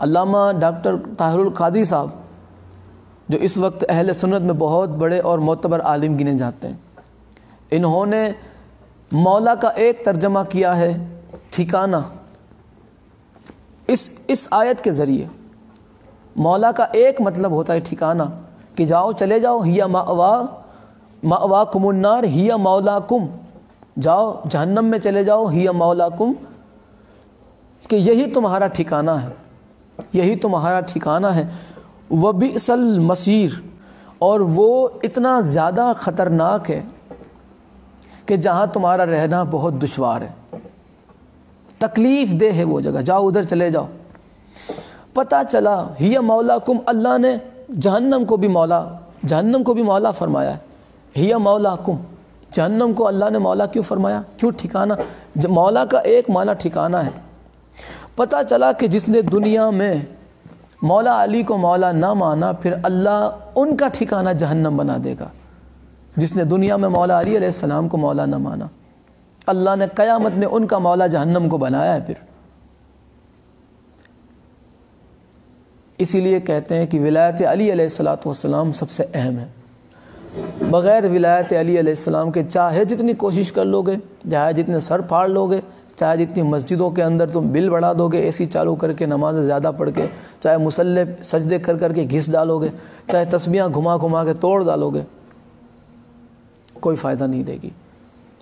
علامہ ڈاکٹر طاہر القادری صاحب جو اس وقت اہل سنت میں بہت بڑے اور معتبر عالم گنے جاتے ہیں، انہوں نے مولا کا ایک ترجمہ کیا ہے ٹھکانہ۔ اس آیت کے ذریعے مولا کا ایک مطلب ہوتا ہے ٹھکانہ، کہ جاؤ چلے جاؤ، ہی مأواکم النار ہی مولاکم، جاؤ جہنم میں چلے جاؤ، ہی مولاکم، کہ یہی تمہارا ٹھکانہ ہے، یہی تمہارا ٹھکانہ ہے۔ وبئس المصیر، اور وہ اتنا زیادہ خطرناک ہے کہ جہاں تمہارا رہنا بہت دشوار ہے، تکلیف دہ ہے وہ جگہ، جاؤ ادھر چلے جاؤ۔ پتہ چلا ہی مولاکم، اللہ نے جہنم کو بھی مولا فرمایا ہے، ہی مولاکم، جہنم کو اللہ نے مولا کیوں فرمایا؟ کیوں ٹھکانہ؟ مولا کا ایک معنی ٹھکانہ ہے۔ پتہ چلا کہ جس نے دنیا میں مولا علی کو مولا نہ مانا، پھر اللہ ان کا ٹھکانہ جہنم بنا دے گا۔ جس نے دنیا میں مولا علی علیہ السلام کو مولا نہ مانا، اللہ نے قیامت میں ان کا مولا جہنم کو بنایا ہے۔ پھر اسی لیے کہتے ہیں کہ ولایت علی علیہ السلام سب سے اہم ہے۔ بغیر ولایت علی علیہ السلام کے چاہے جتنی کوشش کر لو گے، چاہے جتنے سر پھاڑ لو گے، چاہے جتنی مسجدوں کے اندر تم بل بڑھا دو گے، اے سی چالو کر کے نمازیں زیادہ پڑھ کے، چاہے مصلی سجدے کر کر کے گھس ڈالو گے، چاہے تسبیحاں گھما گھما کے توڑ ڈالو گے، کوئی فائدہ نہیں دے گی۔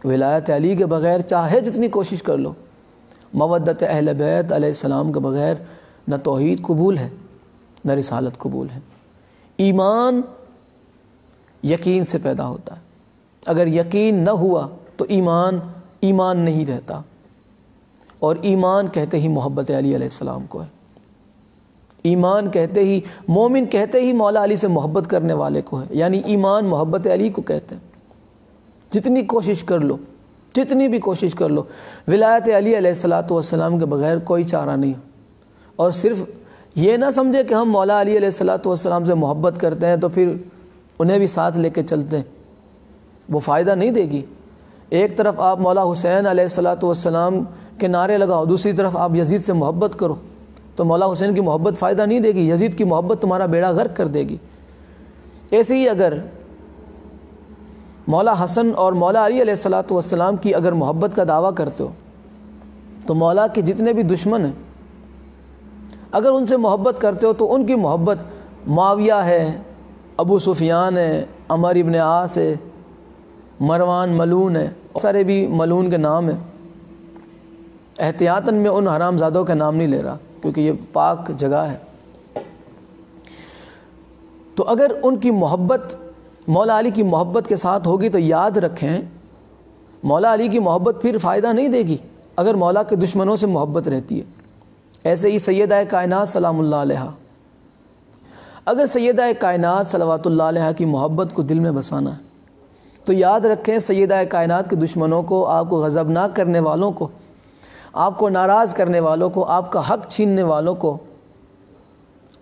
ولایت علی کے بغیر چاہے جتنی کوشش کر لو، مودت اہل بیت علیہ السلام کے بغیر نہ توحید قبول ہے نہ رسالت قبول ہے۔ ایمان یقین سے پیدا ہوتا ہے، اگر یقین نہ ہوا تو ایمان نہیں رہتا، اور ایمان کہتے ہی محبت علی علیہ السلام کو ہے۔ ایمان کہتے ہی، مومن کہتے ہی مولا علی سے محبت کرنے والے کو ہے، یعنی ایمان محبت علی کو کہتے ہیں۔ جتنی کوشش کر لو، جتنی بھی کوشش کر لو، ولایت علی علیہ السلام کے بغیر کوئی چارہ نہیں۔ اور صرف یہ نہ سمجھے کہ ہم مولا علی علیہ السلام سے محبت کرتے ہیں تو پھر انہیں بھی ساتھ لے کے چلتے ہیں، وہ فائدہ نہیں دے گی۔ ایک طرف آپ مولا حسین علیہ السلام کے نعرے لگاؤ، دوسری طرف آپ یزید سے محبت کرو، تو مولا حسین کی محبت فائدہ نہیں دے گی، یزید کی محبت تمہارا بیڑا غرق کر دے گی۔ ایسے ہی اگر مولا حسن اور مولا علی علیہ السلام کی اگر محبت کا دعویٰ کرتے ہو تو مولا کے جتنے بھی دشمن ہیں اگر ان سے محبت کرتے ہو تو ان کی محبت معاویہ ہے، ابو سفیان ہے، عمر ابن عاص ہے، مروان ملون ہے، سارے بھی ملون کے نام ہیں۔ احتیاطاً میں ان حرام زادوں کا نام نہیں لے رہا کیونکہ یہ پاک جگہ ہے۔ تو اگر ان کی محبت مولا علی کی محبت کے ساتھ ہوگی تو یاد رکھیں مولا علی کی محبت پھر فائدہ نہیں دے گی اگر مولا کے دشمنوں سے محبت رہتی ہے۔ ایسے ہی سیدہ کائنات سلام اللہ علیہا، اگر سیدہ کائنات صلوات اللہ علیہا کی محبت کو دل میں بسانا ہے تو یاد رکھیں سیدہ کائنات کے دشمنوں کو، آپ کو غضبناک کرنے والوں کو، آپ کو ناراض کرنے والوں کو، آپ کا حق چھیننے والوں کو،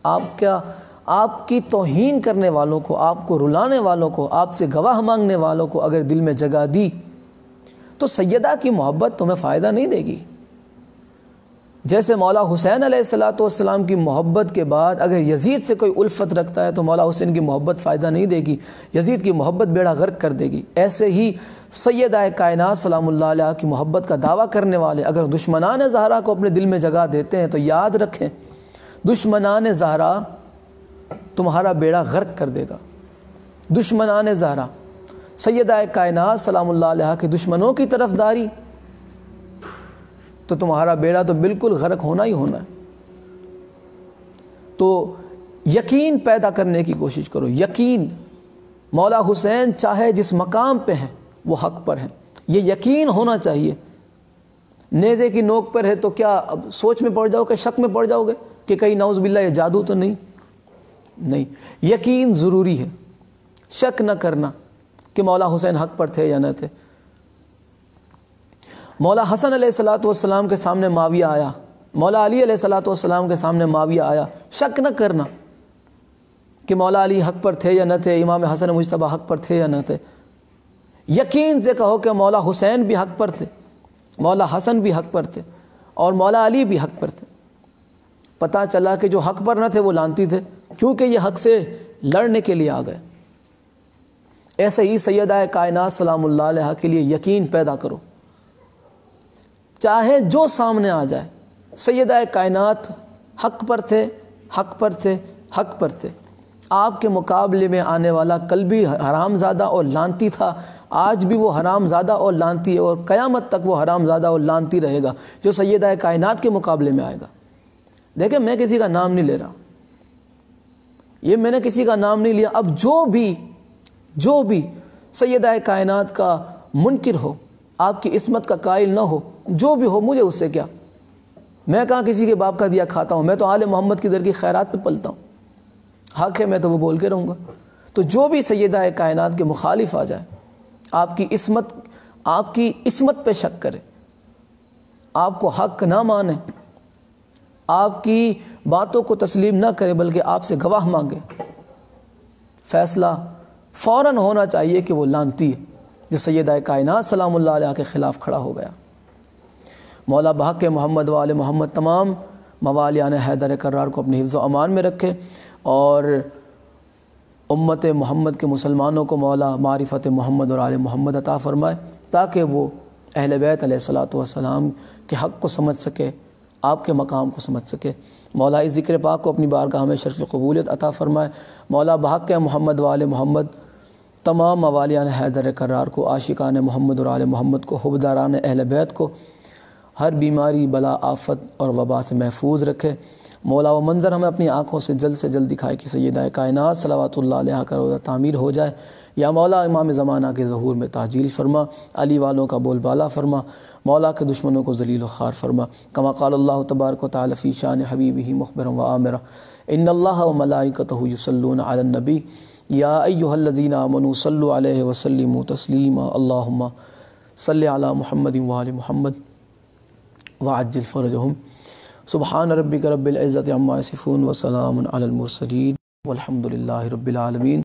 آپ کی توہین کرنے والوں کو، آپ کو رلانے والوں کو، آپ سے گواہ مانگنے والوں کو اگر دل میں جگہ دی تو سیدہ کی محبت تمہیں فائدہ نہیں دے گی۔ جیسے مولا حسین علیہ السلام کی محبت کے بعد اگر یزید سے کوئی الفت رکھتا ہے تو مولا حسین کی محبت فائدہ نہیں دے گی، یزید کی محبت بیڑا غرق کر دے گی۔ ایسے ہی سیدہ کائنات سلام اللہ علیہ کی محبت کا دعویٰ کرنے والے اگر دشمنان زہرا کو اپنے دل میں جگہ دیتے ہیں تو یاد رکھیں دشمنان زہرا تمہارا بیڑا غرق کر دے گا۔ دشمنان زہرا، سیدہ کائنات سلام اللہ علیہ کے دشمنوں کی طرفداری تو تمہارا بیڑا تو بالکل غرق ہونا ہی ہونا ہے۔ تو یقین پیدا کرنے کی کوشش کرو، یقین مولا حسین چاہے جس مقام پہ ہیں وہ حق پر ہیں، یہ یقین ہونا چاہیے۔ نیزے کی نوک پر ہے تو کیا اب سوچ میں پڑ جاؤ گے، شک میں پڑ جاؤ گے کہ کہیں نعوذ باللہ یہ جادو تو نہیں۔ یقین ضروری ہے، شک نہ کرنا کہ مولا حسین حق پر تھے یا نہ تھے۔ مولا حسن علیہ السلام کے سامنے معاویہ آیا، مولا علی علیہ السلام کے سامنے معاویہ آیا، شک نہ کرنا کہ مولا علی حق پر تھے یا نہ تھے، امام حسن مجتبیٰ حق پر تھے یا نہ تھے۔ یقین سے کہو کہ مولا حسین بھی حق پر تھے، مولا حسن بھی حق پر تھے، اور مولا علی بھی حق پر تھے۔ پتہ چلا کہ جو حق پر نہ تھے وہ لعنتی تھے، کیونکہ یہ حق سے لڑنے کے لیے آ گئے۔ ایسے ہی سیدہ کائنات سلام اللہ علیہا کے لیے یقین پیدا کرو، چاہے جو سامنے آ جائے۔ سیدہ کائنات حق پر تھے، حق پر تھے، حق پر تھے۔ آپ کے مقابلے میں آنے والا کل بھی حرام زادہ اور لعنتی تھا، آج بھی وہ حرام زادہ اور لعنتی ہے، اور قیامت تک وہ حرام زادہ اور لعنتی رہے گا جو سیدہ کائنات کے مقابلے میں آئے گا۔ دیکھیں میں کسی کا نام نہیں لے رہا، یہ میں نے کسی کا نام نہیں لیا۔ اب جو بھی سیدہ کائنات کا منکر ہو، آپ کی عصمت کا قائل نہ ہو، جو بھی ہو، مجھے اس سے کیا؟ میں کہاں کسی کے باپ کا دیا کھاتا ہوں، میں تو آل محمد کی در کی خیرات پہ پلتا ہوں، حق ہے میں تو وہ بول کے رہوں گا۔ تو جو بھی سیدہ کائنات کے مخالف آ جائے، آپ کی عصمت پہ شک کرے، آپ کو حق نہ مانے، آپ کی باتوں کو تسلیم نہ کرے، بلکہ آپ سے گواہ مانگے، فیصلہ فوراً ہونا چاہیے کہ وہ لعنتی ہے جو سیدہ کائنات سلام اللہ علیہ کے خلاف کھڑا ہو گیا۔ مولا بحق محمد و آل محمد تمام موالیان حیدر کرار کو اپنے حفظ و امان میں رکھے، اور امت محمد کے مسلمانوں کو مولا معرفت محمد اور آل محمد عطا فرمائے، تاکہ وہ اہل بیت علیہ السلام کے حق کو سمجھ سکے، آپ کے مقام کو سمجھ سکے۔ مولا اس ذکر پاک کو اپنی بارگاہ میں شرف قبولیت عطا فرمائے۔ مولا بحق محمد و آل محمد تمام موالیان حیدر کرار کو، عاشقان محمد اور آل محمد کو، حبداران اہل بیت کو ہر بیماری، بلا، آفت اور وبا سے محفوظ رکھے۔ مولا وہ منظر ہمیں اپنی آنکھوں سے جلد دکھائے کہ سیدہ کائنات صلوات اللہ علیہ کا روضہ تعمیر ہو جائے۔ یا مولا امام زمانہ کے ظہور میں تعجیل فرما، علی والوں کا بول بالا فرما، مولا کے دشمنوں کو ذلیل و خوار فرما۔ کما قال اللہ تبارک و تعالی فی شان حبیبہ مخبرا و آمرا، ان اللہ و ملائکتہ یصلون علی النبی یا ایھا الذین آمنوا صلوا علیہ وسلموا تسلیما، اللہم صلی علی محمد و آل محمد وعجل فرجہم۔ سبحان ربک رب العزت عما یصفون وسلام علی المرسلین والحمد للہ رب العالمین۔